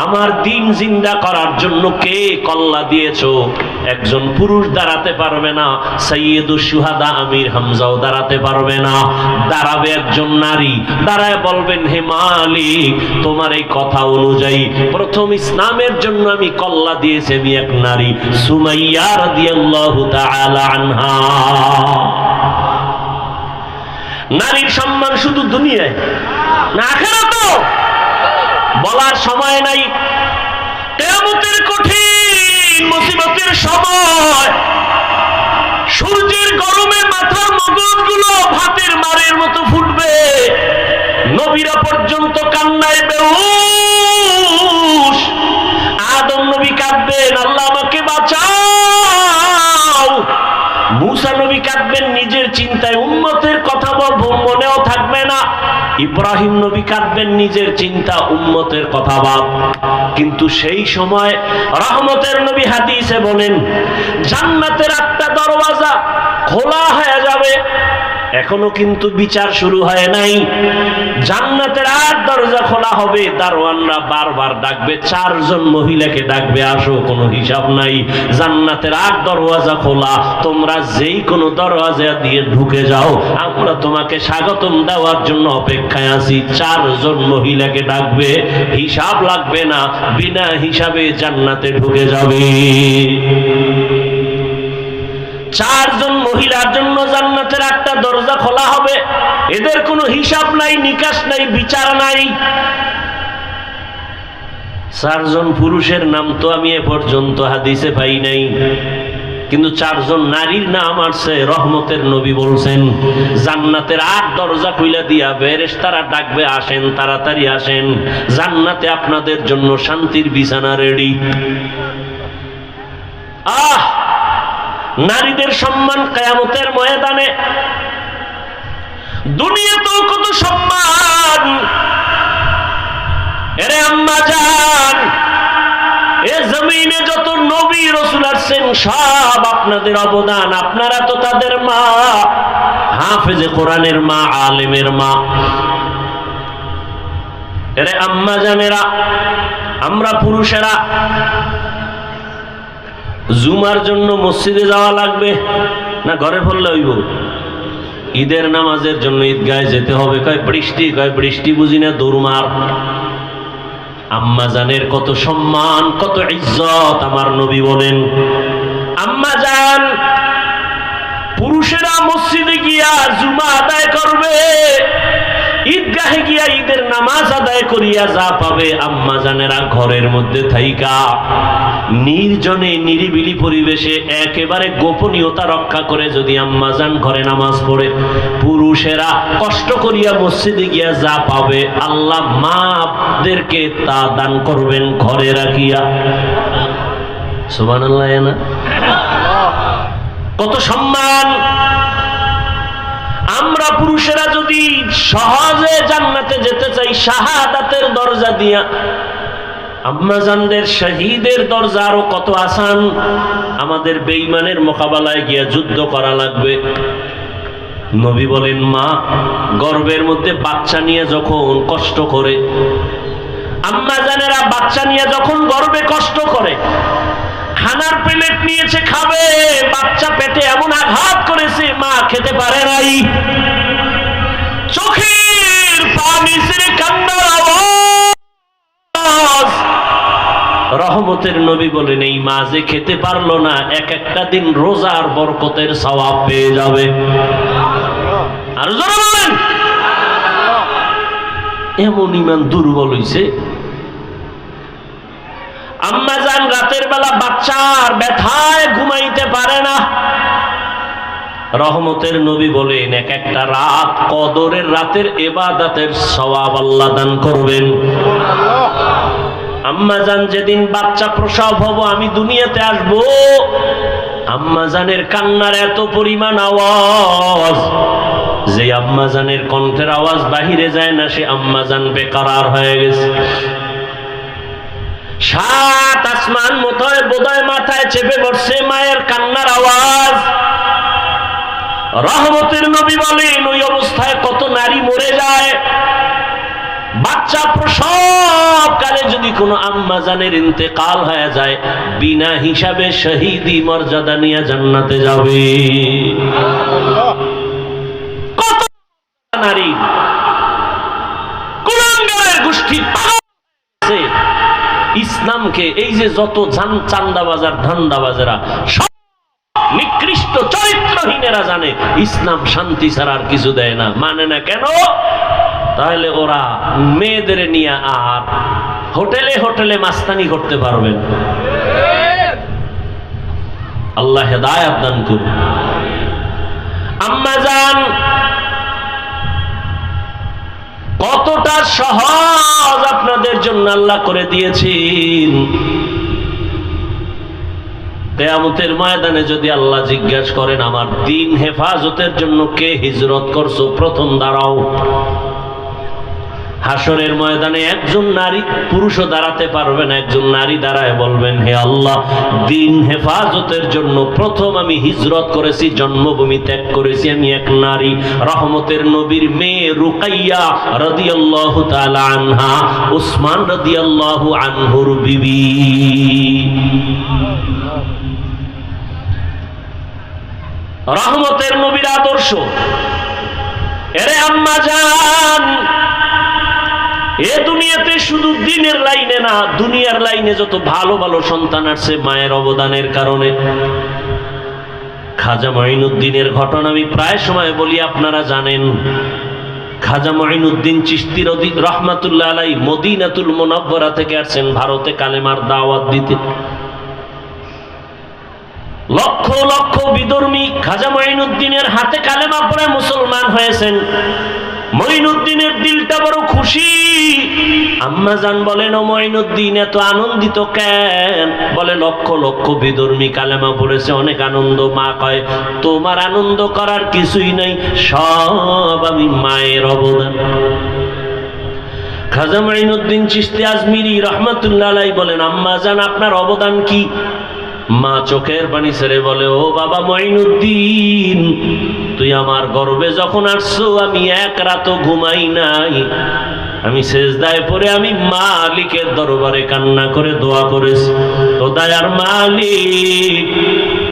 আমার দিন জিন্দা করার জন্য কে কল্লা দিয়েছো? একজন পুরুষ দাঁড়াতে পারবে না, সাইয়্যিদুশ শুহাদা আমির হামজাও দাঁড়াতে পারবে না। দাঁড়াবে একজন নারী, দাঁড়ায় বলবেন, হে মালিক, তোমার এই কথা অনুযায়ী প্রথম ইসলামের জন্য আমি কল্লা দিয়েছি আমি এক নারী, সুমাইয়া রাদিয়াল্লাহু তাআলা আনহা। নারীর সম্মান শুধু দুনিয়ায় না, আখিরাতেও বলার সময় নাই। কিয়ামতের কঠিন মুসিবতের সময় সূর্যের গরমে মাথার মগজগুলো ভাতের মারের মতো ফুটবে, নবীরা পর্যন্ত কান্নায় বেহুশ। আদম নবী কাঁদবেন, আল্লাহ আমাকে বাঁচাও। মুসা নবী কাঁদবেন নিজের চিন্তায়, উম্মতের কথা মনেও থাকবে না। ইব্রাহিম নবী কাঁদবেন নিজের চিন্তা, উম্মতের কথা ভাব। কিন্তু সেই সময় রহমতের নবী হাদিসে বলেন, জান্নাতের একটা দরওয়াজা খোলা হয়ে যাবে। এখনো কিন্তু বিচার শুরু হয় নাই। জান্নাতের আর দরজা খোলা হবে, দারোয়ানরা বারবার ডাকবে, 4 জন মহিলাকে ডাকবে, আসো, কোনো হিসাব নাই। জান্নাতের আর দরওয়াজা খোলা, তোমরা যেই কোনো দরওয়াজা দিয়ে ঢুকে যাও, আমরা তোমাকে স্বাগতম দেওয়ার জন্য অপেক্ষায় আছি। 4 জন মহিলাকে ডাকবে, হিসাব লাগবে না, বিনা হিসাবে জান্নাতে ঢুকে যাবে। 4 জন মহিলার জন্য জান্নাতের একটা দরজা খোলা হবে। এদের কোনো হিসাব নাই, নিকাশ নাই, বিচার নাই। 4 জন পুরুষের নাম তো আমি এ পর্যন্ত হাদিসে পাই নাই, কিন্তু 4 জন নারীর নাম আসছে। রহমতের নবী বলছেন, জান্নাতের 8 দরজা খুলে দিয়া ফেরেশতারা ডাকবে, আসেন, তাড়াতাড়ি আসেন, জান্নাতে আপনাদের জন্য শান্তির বিছানা রেডি। নারীদের সম্মান কিয়ামতের ময়দানে। দুনিয়াতেও কত সম্মান। এরে আম্মা জান, এ জমিনে যত নবী রাসূল আসছেন সব আপনাদের অবদান। আপনারা তো তাদের মা, হাফেজে কোরআনের মা, আলেমের মা। এরে আম্মা জানেরা, আমরা পুরুষেরা জুমার জন্য মসজিদে যাওয়া লাগবে না ঘরে পড়লে হইব? ঈদের নামাজের জন্য ঈদগাহে যেতে হবে। কয় বৃষ্টি বুঝি না, দৌড়মার। আম্মা জানের কত সম্মান, কত ইজ্জত। আমার নবী বলেন, আম্মা জান, পুরুষেরা মসজিদে গিয়া জুমা আদায় করবে, ঈদগাহে গিয়া ঈদের নামাজ আদায় করিয়া যা পাবে, আম্মা জানেরা ঘরের মধ্যে থাইকা নির্জনে নিরিবিলি পরিবেশে একেবারে গোপনীয়তা রক্ষা করে যদি আম্মা জান ঘরে নামাজ পড়ে, পুরুষেরা কষ্ট করিয়া মসজিদে গিয়া যা পাবে, আল্লাহ মাদেরকে তা দান করবেন ঘরে রাখিয়া। সুবহানাল্লাহ। না কত সম্মান। আমরা পুরুষেরা যদি সহজে জান্নাতে যেতে চাই শাহাদাতের দরজা দিয়া, আম্মা জানদের শহীদের দরজা আরো কত আসান। আমাদের বেঈমানের মোকাবেলায় গিয়া যুদ্ধ করা লাগবে। নবী বলেন, মা গর্ভের মধ্যে বাচ্চা নিয়ে যখন কষ্ট করে, আম্মা জানেরা বাচ্চা নিয়ে যখন গর্ভে কষ্ট করে, করে। খানার প্লেট নিয়েছে, খাবে, বাচ্চা পেটে এমন আঘাত করেছে মা খেতে পারে নাই। চোখের পানি ছেড়ে কান্নার আওয়াজ। রহমতের নবী বলেন এই মা যে খেতে পারলো না, এক একটা দিন রোজার বরকতের সওয়াব পেয়ে যাবে। আর জোরে বলেন। এমন ইমান দুর্বল হইছে। আম্মা জান রাতের বেলা বাচ্চার ব্যথায় ঘুমাইতে পারে না। রহমতের নবী বলেন এক একটা রাত কদরের রাতের ইবাদতের সওয়াব আল্লাহ দান করবেন। আম্মা জান যেদিন বাচ্চা প্রসব হব, আমি দুনিয়াতে আসব, আম্মা জানের কান্নার এত পরিমাণ আওয়াজ যে আম্মা জানের কণ্ঠের আওয়াজ বাহিরে যায় না, সে আম্মা জান বেকরার হয়ে গেছে। সাত আসমান বোধহয় মাথায় চেপে বসছে মায়ের কান্নার আওয়াজ। রহমতের নবী বলেন ওই অবস্থায় কত নারী মরে যায়। বাচ্চা প্রসব কালে যদি কোনো আম্মা জানের ইন্তেকাল হয়ে যায়, বিনা হিসাবে শহীদি মর্যাদা নিয়ে জান্নাতে যাবে। কত নারী কুলাঙ্গারের গোষ্ঠী ইসলামকে, এই যে যত চান্দাবাজার ধান্দাবাজেরা সব নিকৃষ্ট চরিত্রহীনেরা জানে ইসলাম শান্তি ছাড়া আর কিছু দেয় না। মানে না কেন? তাহলে ওরা মেয়েদের নিয়ে আর হোটেলে হোটেলে মাস্তানি করতে পারবেন। আল্লাহ হেদায়েত দান করুন। আম্মা জান কতটা সহজ আপনাদের জন্য আল্লাহ করে দিয়েছেন। কিয়ামতের ময়দানে যদি আল্লাহ জিজ্ঞাসা করেন আমার দ্বীন হেফাজতের জন্য কে হিজরত করছো, প্রথম দাঁড়াও। হাসরের ময়দানে একজন নারী পুরুষও দাঁড়াতে পারবে না, একজন নারী দাঁড়ায় বলবেন হে আল্লাহ, দ্বীন হেফাজতের জন্য প্রথম আমি হিজরত করেছি, জন্মভূমি ত্যাগ করেছি, আমি এক নারী। রহমতের নবীর মেয়ে রুকাইয়া রাদিয়াল্লাহু তাআলা আনহা, উসমান রাদিয়াল্লাহু আনহুর বিবি। রহমতের নবীর আদর্শ। এরে আম্মা জান, এ দুনিয়াতে শুধু দ্বীনের লাইনে না, দুনিয়ার লাইনে যত ভালো ভালো সন্তান আসছে মায়ের অবদানের কারণে। খাজা মঈনুদ্দিনের ঘটনা আমি প্রায় সময় বলি, আপনারা জানেন। খাজা মঈনুদ্দিন চিশতি রহমাতুল্লাহ আলাইহি মদিনাতুল মুনাওয়ারা থেকে আসছেন ভারতে কালেমার দাওয়াত দিতে। লক্ষ লক্ষ বিধর্মী খাজা মঈনুদ্দিনের হাতে কালেমা পড়ে মুসলমান হয়েছেন। মঈনুদ্দিনের দিলটা বড় খুশি। আম্মা জান বলেন ও মঈনুদ্দিন এত আনন্দিত কেন? বলে লক্ষ লক্ষ বিধর্মী কালেমা পড়েছে, অনেক আনন্দ। মা কয় তোমার আনন্দ করার কিছুই নাই, সব আমি মায়ের অবদান। খাজা মঈনুদ্দিন চিশতি আজমিরি রহমাতুল্লাহ আলাইহি বলেন আম্মা জান আপনার অবদান কি? মা চোখের পানি ছেড়ে বলে ও বাবা মঈনুদ্দিন, তুই আমার গর্ভে যখন আসছো আমি এক রাতও ঘুমাই নাই। আমি সেজদায় পড়ে আমি মালিকের দরবারে কান্না করে দোয়া করেছি, ও দয়ার মালিক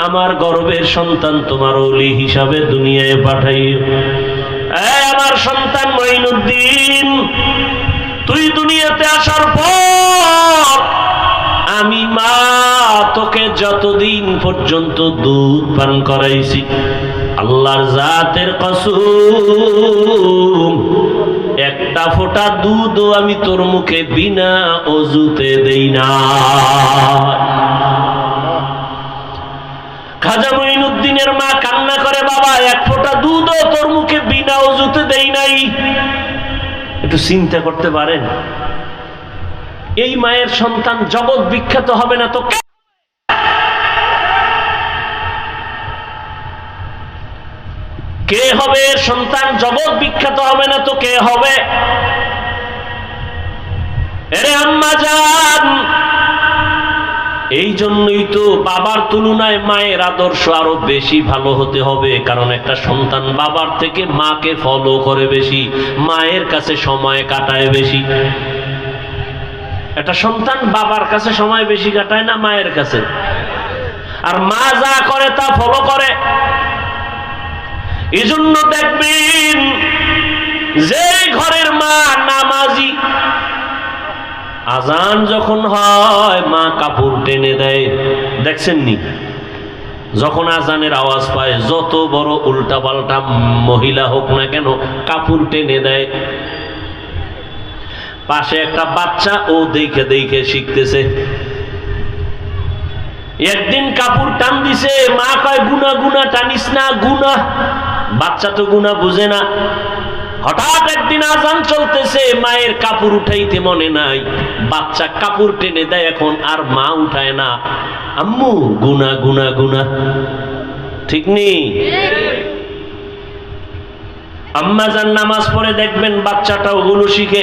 আমার গর্ভের সন্তান তোমার ওলি হিসাবে দুনিয়ায় পাঠাইও। আমার সন্তান মঈনুদ্দিন, তুই দুনিয়াতে আসার পর আমি মা তোকে যতদিন পর্যন্ত দুধ পান করাইছি, আল্লাহর জাতের কসম একটা ফোঁটা দুধও আমি তোর মুখে বিনা ওযুতে দেই না। খাজা মঈনুদ্দিনের মা কান্না করে বাবা এক ফোঁটা দুধও তোর মুখে বিনা ওযুতে দেই নাই। একটু চিন্তা করতে পারেন, এই মায়ের সন্তান জগৎ বিখ্যাত হবে না তো কে হবে? সন্তান জগৎ বিখ্যাত হবে না তো কে হবে? এরে আম্মা জান, এই জন্যই তো বাবার তুলনায় মায়ের আদর্শ আরো বেশি ভালো হতে হবে। কারণ একটা সন্তান বাবার থেকে মাকে ফলো করে বেশি, মায়ের কাছে সময় কাটায় বেশি। একটা সন্তান বাবার কাছে সময় বেশি কাটায় না মায়ের কাছে? আর মা যা করে তা ফলো করে। এজন্য দেখবেন যে ঘরের মা নামাজি, আজান যখন হয় মা কাপড় টেনে দেয়। দেখছেন নি? যখন আজানের আওয়াজ পায় যত বড় উল্টা পাল্টা মহিলা হোক না কেন কাপড় টেনে দেয়। পাশে একটা বাচ্চা ও দেখে দেখে শিখতেছে। একদিন কাপড় টান দিছে, মা কয় গুনা গুনা টানিস না, গুনা। বাচ্চা তো গুনা বুঝে না। হঠাৎ একদিন আজান চলতেছে, মায়ের কাপড় উঠাইতে মনে নাই, বাচ্চা কাপড় টেনে দেয় এখন, আর মা উঠায় না। আম্মু গুনা গুনা গুনা, ঠিক নেই? আম্মা যান নামাজ পড়ে দেখবেন বাচ্চাটা ওগুলো শিখে।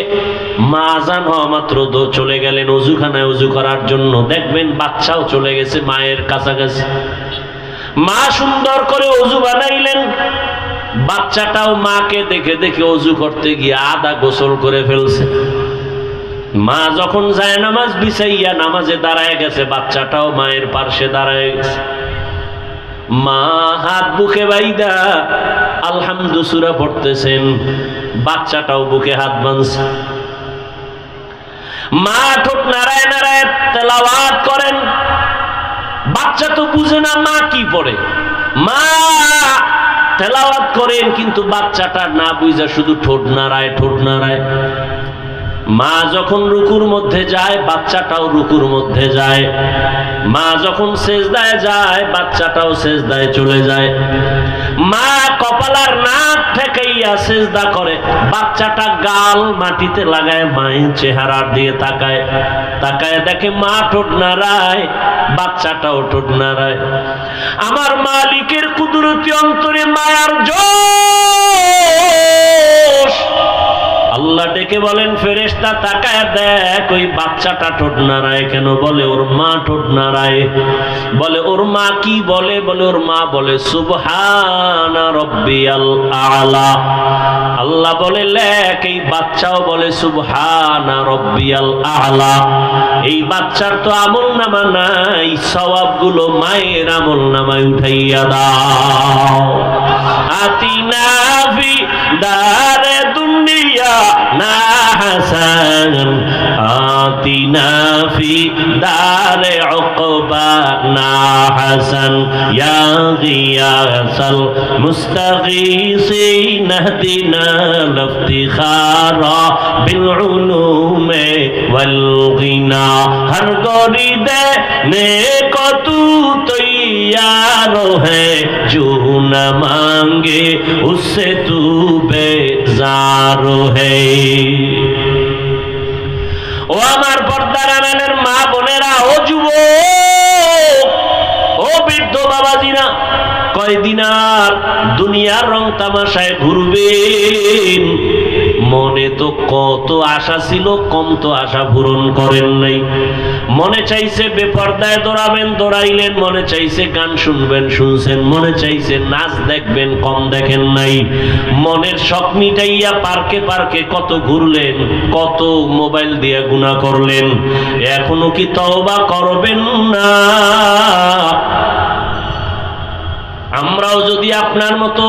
মা আজান হওয়া মাত্র চলে গেলেন অজুখানায় অজু করার জন্য, দেখবেন বাচ্চাও চলে গেছে মায়ের কাছাকাছি। মা সুন্দর করে অজু বানাইলেন, বাচ্চাটাও মাকে দেখে দেখে অজু করতে গিয়ে আধা গোসল করে ফেলছে। মা যখন যায় নামাজ বিছাইয়া নামাজে দাঁড়ায় গেছে, বাচ্চাটাও মায়ের পার্শ্বে দাঁড়ায় গেছে। মা হাত বুকে বাইদা আলহামদু সূরা পড়তেছেন, বাচ্চাটাও বুকে হাত বাঁধছে। মা ঠোঁট নাড়ায় নাড়ায় তেলাওয়াত করেন। বাচ্চা তো বুঝে না মা কি পড়ে, মা তেলাওয়াত করেন, কিন্তু বাচ্চাটা না বুঝা শুধু ঠোঁট নাড়ায় ঠোঁট নাড়ায়। মা যখন রুকুর মধ্যে যায় বাচ্চাটাও রুকুর মধ্যে যায়। মা যখন সেজদায় যায় বাচ্চাটাও সেজদায় চলে যায়। মা কপালার নাক ঠেকাইয়া সেজদা করে, বাচ্চাটা গাল মাটিতে লাগায় মায়ের চেহারার দিয়ে তাকায়। তাকায় দেখে মা ঠোঁট নাড়ায়, বাচ্চাটাও ঠোঁট নাড়ায়। আমার মালিকের কুদরতি অন্তরে মায়ার জোশ। আল্লাহ ডেকে বলেন, ফেরেশতা তাকায় দেখ ওই বাচ্চাটা ঠোঁট নাড়ায় কেন? বলে ওর মা ঠোঁট নাড়ায়। বলে ওর মা কি বলে? বলে ওর মা বলে সুবহানা রাব্বিয়াল আলা। আল্লাহ বলে লেখ এই বাচ্চাও বলে সুবহানা রাব্বিয়াল আলা। এই বাচ্চার তো আমল নামা নাই, সওয়াবগুলো মায়ের আমল নামায় উঠাইয়া দাও। আতিনা ফি দারে দুনিয়া না হাসান, আতিনা ফি দারে উকবা না হাসান, ইয়া গিয়াসাল মুস্তাগীসিন ইহদিনা লিফতিখারা বিল উলুমে ওয়াল গিনা। হর গরিদে নেকো তু তৈয়ার है जो न मांगे उससे तू बेजार है। ও আমার পর্দার আড়ালের মা বোনেরা, ও যুবক, ও বৃদ্ধ বাবাজিরা, কয়দিন আর দুনিয়ার রং তামাশায় ঘুরবেন? মনে তো কত আশা ছিল, কম তো আশা পূরণ করেন নাই। মনে চাইছে বেপর্দায় দৌড়াবেন, দৌড়াইলেন। মনে চাইছে গান শুনবেন, শুনছেন। মনে চাইছে নাচ দেখবেন, কম দেখেন নাই। মনের শখ মিটাইয়া পার্কে পার্কে কত ঘুরলেন, কত মোবাইল দিয়ে গুনাহ করলেন। এখনো কি তওবা করবেন না? আমরাও যদি আপনার মতো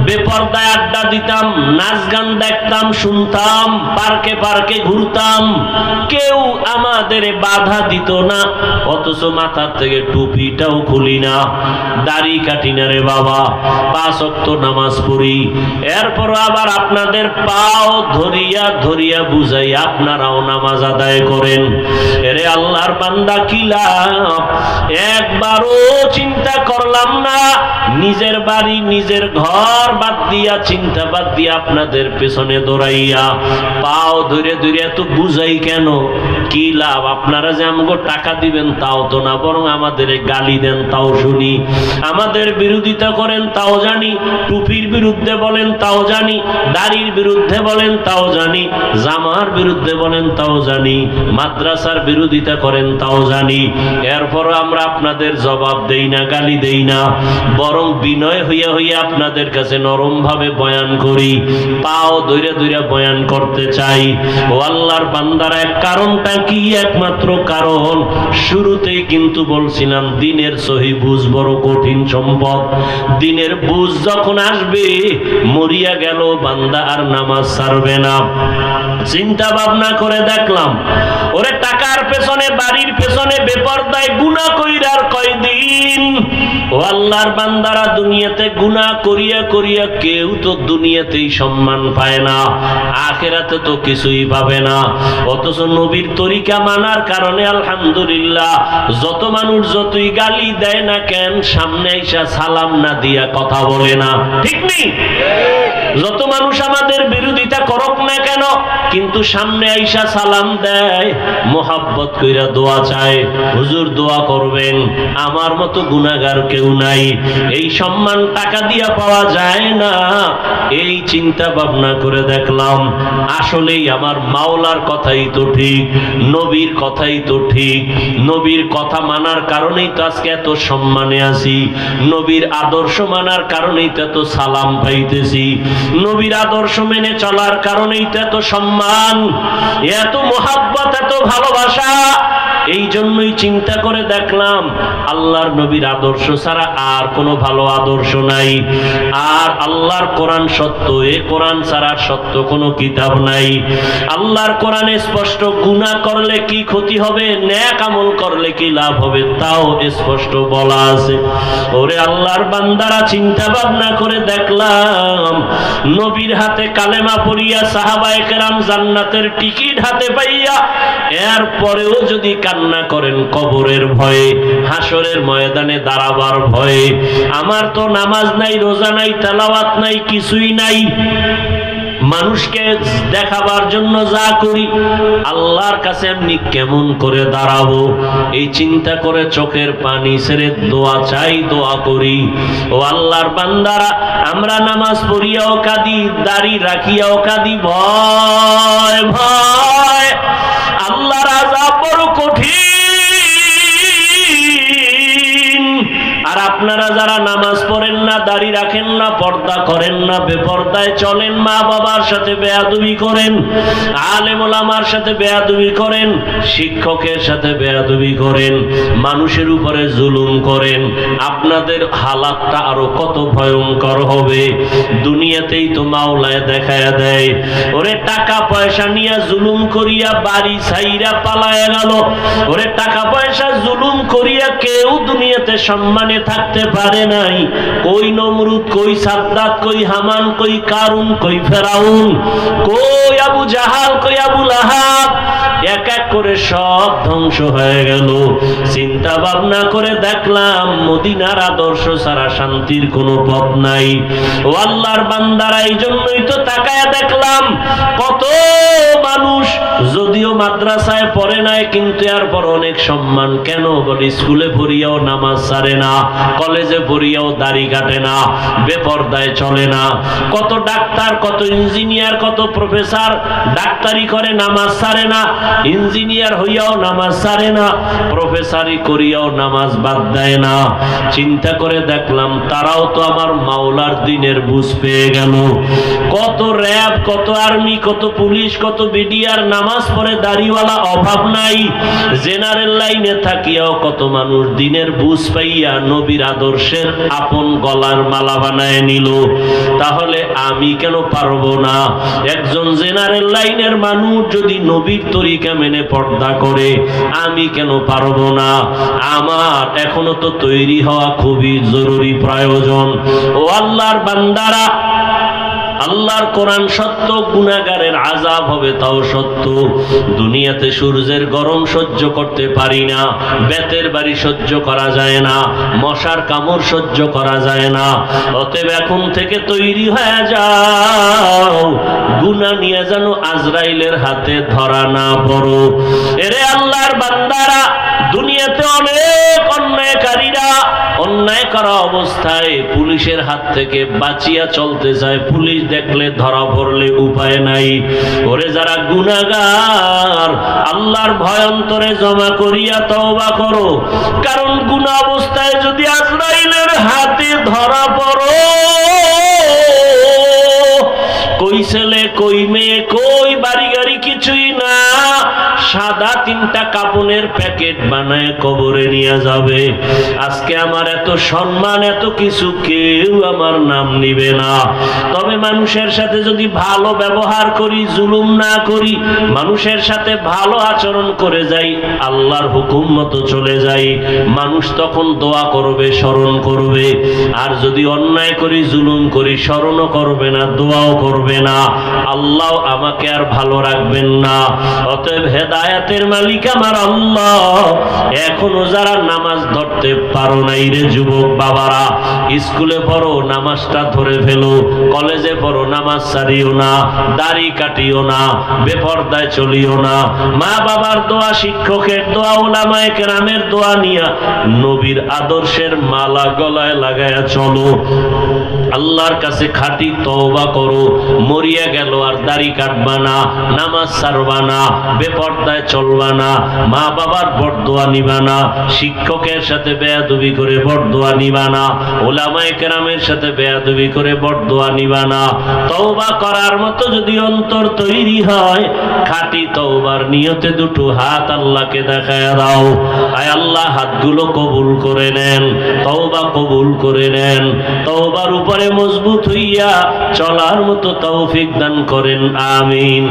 বেপরদায় আড্ডা দিতাম, নাচ গান দেখতাম, শুনতাম, পার্কে পার্কে ঘুরতাম, কেউ আমাদের বাধা দিত না। অথচ মাথার থেকে টুপিটাও খুলি না, দাড়ি কাটি না রে বাবা, 5 ওয়াক্ত নামাজ পড়ি। এরপর আবার আপনাদের পাও ধরিয়া ধরিয়া বুঝাই আপনারাও নামাজ আদায় করেন। এরে আল্লাহর বান্দা, কি লাভ? একবারও চিন্তা করলাম না নিজের বাড়ি নিজের ঘর বাদ দিয়া, চিন্তা বাদ দিয়া আপনাদের পেছনে দৌড়াইয়া পাও ধরে ধরে এত বুঝাই কেন? কি লাভ? আপনারা যে আমাকে টাকা দিবেন তাও তো না, বরং আমাদের গালি দেন তাও শুনি, আমাদের বিরোধিতা করেন তাও জানি, টুপির বিরুদ্ধে বলেন তাও জানি, দাড়ির বিরুদ্ধে বলেন তাও জানি, জামার বিরুদ্ধে বলেন তাও জানি, মাদ্রাসার বিরোধিতা করেন তাও জানি। এরপর আমরা আপনাদের জবাব দেই না, গালি দেই না, বরং বিনয় হইয়া হইয়া আপনাদের কাছে কাছে নরম ভাবে বয়ান করি, পাও দইরা দইরা বয়ান করতে চাই। ও আল্লাহর বান্দারা, এক কারণটা কি? একমাত্র কারণ শুরুতেই কিন্তু বলছিলাম দিনের সহি বুঝ বড় কঠিন সম্পদ। দিনের বুঝ যখন আসবে, মরিয়া গেল বান্দা আর নামাজ ছাড়বে না। চিন্তা ভাবনা করে দেখলাম, ওরে টাকার পেছনে, বাড়ির পেছনে বেপরদায় গুনাহ কইরার কয়দিন। ও আল্লাহর বান্দারা, দুনিয়াতে গুনাহ করিয়া করিয়া কেউ তো দুনিয়াতেই সম্মান পায় না, আখিরাতে তো কিছুই পাবে না। অথচ নবীর তরিকা মানার কারণে আলহামদুলিল্লাহ, যত মানুষ যতই গালি দেয় না কেন, সামনে আইসা সালাম না দিয়া কথা বলে না, ঠিক নেই? যত মানুষ আমাদের বিরোধিতা করুক না কেন, কিন্তু সামনে আইসা সালাম দেয়, মোহাব্বত কইরা দোয়া চায়, হুজুর দোয়া করবেন, আমার মতো গুনাহগার কেউ নাই। এই সম্মান টাকা দিয়া পাওয়া যায় না। এই চিন্তা ভাবনা করে দেখলাম, আসলেই আমার মাওলার কথাই তো ঠিক, নবীর কথাই তো ঠিক। নবীর কথা মানার কারণেই তো আজকে এত সম্মানে আছি, নবীর আদর্শ মানার কারণেই তো এত সালাম পাইতেছি, নবীর আদর্শ মেনে চলার কারণেই তো এত সম্মান, এত মোহাব্বত, এত ভালোবাসা। এই জন্যই চিন্তা করে দেখলাম, আল্লাহর নবীর আদর্শ ছাড়া আর কোনো ভালো আদর্শ নাই। আর আল্লাহর কোরআন সত্য, এ কোরআন ছাড়া সত্য কোনো কিতাব নাই। আল্লাহর কোরআনে স্পষ্ট গুনাহ করলে কি ক্ষতি হবে, নেক আমল করলে কি লাভ হবে, তাও স্পষ্ট বলা আছে। ওরে আল্লাহর বান্দারা, চিন্তা ভাবনা করে দেখলাম, নবীর হাতে কালেমা পড়িয়া সাহাবায়ে কেরাম জান্নাতের টিকিট হাতে পাইয়া এরপরেও যদি কান্না করেন কবরের ভয়ে, হাসরের ময়দানে দাঁড়াবার ভয়ে, আমার তো নামাজ নাই, রোজা নাই, তেলাওয়াত নাই, কিছুই নাই, মানুষকে দেখাবার জন্য যা করি, আল্লাহর কাছে এমনি কেমন করে দাঁড়াবো, এই চিন্তা করে চোখের পানি ছেড়ে দোয়া চাই, দোয়া করি। ও আল্লাহর বান্দারা, আমরা নামাজ পড়িয়াও কাঁদি, দাড়ি রাখিয়াও কাঁদি, ভয় ভয়, আল্লাহর আযাব বড় কঠিন। আর আপনারা যারা নামাজ পড়েন না, দাড়ি রাখেন না, পর্দা করেন না, বেপর্দায় চলেন, মা বাবার সাথে বেয়াদবি করেন, আলেম ওলামার সাথে বেয়াদবি করেন, শিক্ষকের সাথে বেয়াদবি করেন, মানুষের উপরে জুলুম করেন, আপনাদের হালাতটা আরো কত ভয়ঙ্কর হবে। দুনিয়াতেই তো মাওলায় দেখায়া দেয়, ওরে টাকা পয়সা নিয়ে জুলুম করিয়া বাড়ি ছাইরা পালায়া গেল, ওরে টাকা পয়সা জুলুম করিয়া কেউ দুনিয়াতে সম্মানে থাকতে পারে নাই। কই নমরুদ, কই সাদ্দাত, কই হামান, কই কারুন, কই ফেরাউন, কই আবু জাহাল, কই আবু লাহাব, এক এক করে সব ধ্বংস হয়ে গেল। চিন্তা ভাবনা করে দেখলাম, মদিনার আদর্শ ছাড়া শান্তির কোনো পথ নাই। ও আল্লাহর বান্দারা, এই জন্যই তো তাকায়া দেখলাম, কত মানুষ যদিও মাদ্রাসায় পড়ে নাই, কিন্তু এরপর অনেক সম্মান। কেন? বলে স্কুলে পড়িয়াও নামাজ ছাড়ে না, কলেজে পড়িয়াও দাড়ি কাটে না, বেপর্দায় চলে না। কত ডাক্তার, কত ইঞ্জিনিয়ার, কত প্রফেসর ডাক্তারি করে, নামাজ ছাড়ে না, ইঞ্জিনিয়ার হইয়াও নামাজ ছাড়ে না, প্রফেসরি করিয়াও নামাজ বাদ দেয় না। চিন্তা করে দেখলাম, তারাও তো আমার মাওলার দিনের বুঝ পেয়ে গেল। কত র্যাব, কত আর্মি, কত পুলিশ, কত বিডিআর নামাজ পড়ে, দাড়িওয়ালা অভাব নাই। জেনারেল লাইনে থাকিয়াও কত মানুষ দিনের বুঝ পাইয়া নবীর আদর্শের আপন গলার মালা বানায় নিল। তাহলে আমি কেন পারবো না? একজন জেনারেল লাইনের মানুষ যদি নবীর তরিকা মেনে পর্দা করে, আমি কেন পারবো না? আমার এখনো তো তৈরি হওয়া খুবই জরুরি, প্রয়োজন। ও আল্লাহর বান্দারা, আল্লাহর কোরআন সত্য, গুনাহগারের আযাব হবে তাও সত্য। দুনিয়াতে সূর্যের গরম সহ্য করতে পারি না, বেতের বাড়ি সহ্য করা যায় না, মশার কামড় সহ্য করা যায় না। অতএব এখন থেকে তৈরি হয়ে যাও, গুনাহ নিয়ে যেন আজরাইলের হাতে ধরা না পড়ো। এরে আল্লাহর বান্দারা, দুনিয়াতে অনেক অন্যায়কারীরা অন্যায় করা অবস্থায় পুলিশের হাত থেকে বাঁচিয়া চলতে চায়, পুলিশ দেখলে ধরা পড়লে উপায় নাই। ওরে যারা গুনাহগার, আল্লাহর ভয় অন্তরে জমা করিয়া তওবা করো, কারণ গুনাহ অবস্থায় যদি আজরাইলের হাতে ধরা পড়ো, ছেলে কই মেয়ে কই বাড়ি গাড়ি কিছুই না, সাদা 3টা কাপনের প্যাকেট বানায় কবরে নিয়ে যাবে। আজকে আমার এত সম্মান এত কিছু, কেউ আমার নাম নিবে না। তবে মানুষের সাথে যদি ভালো ব্যবহার করি, জুলুম না করি, মানুষের সাথে ভালো আচরণ করে যাই, আল্লাহর হুকুম মতো চলে যাই, মানুষ তখন দোয়া করবে, স্মরণ করবে। আর যদি অন্যায় করি, জুলুম করি, স্মরণও করবে না, দোয়াও করবে না, আল্লাহ আমাকে আর ভালো রাখবেন না। অতএব হেদায়েতের মালিক আমার আল্লাহ। এখনো যারা নামাজ ধরতে পারো নাই রে যুবক বাবারা, স্কুলে পড়ো, নামাজটা ধরে ফেলো। কলেজে পড়ো, নামাজ ছাড়িও না, দাড়ি কাটিও না, বেপরদায় চলিও না। মা বাবার দোয়া, শিক্ষকের দোয়া, উলামায়ে কেরামের দোয়া নিয়া নবীর আদর্শের মালা গলায় লাগায়া চলো। আল্লাহর কাছে খাঁটি তওবা করো। মরিয়া গেল আর দাড়ি কাটবা না, নামাজ ছাড়বা না, বেপরদায় চলবা না, মা বাবার বরদোয়া নিবা না, শিক্ষকের সাথে বেয়াদবি করে বরদোয়া নিবা না, উলামায়ে কেরামের সাথে বেয়াদবি করে বরদোয়া নিবা না। তওবা করার মতো যদি অন্তর তৈরি হয়, খাঁটি তওবার নিয়তে দুটো হাত আল্লাহকে দেখায় দাও। আয় আল্লাহ, হাতগুলো কবুল করে নেন, তওবা কবুল করে নেন। তওবার উপরে মজবুত হইয়া চলার মতো তৌফিক দান করেন, আমিন।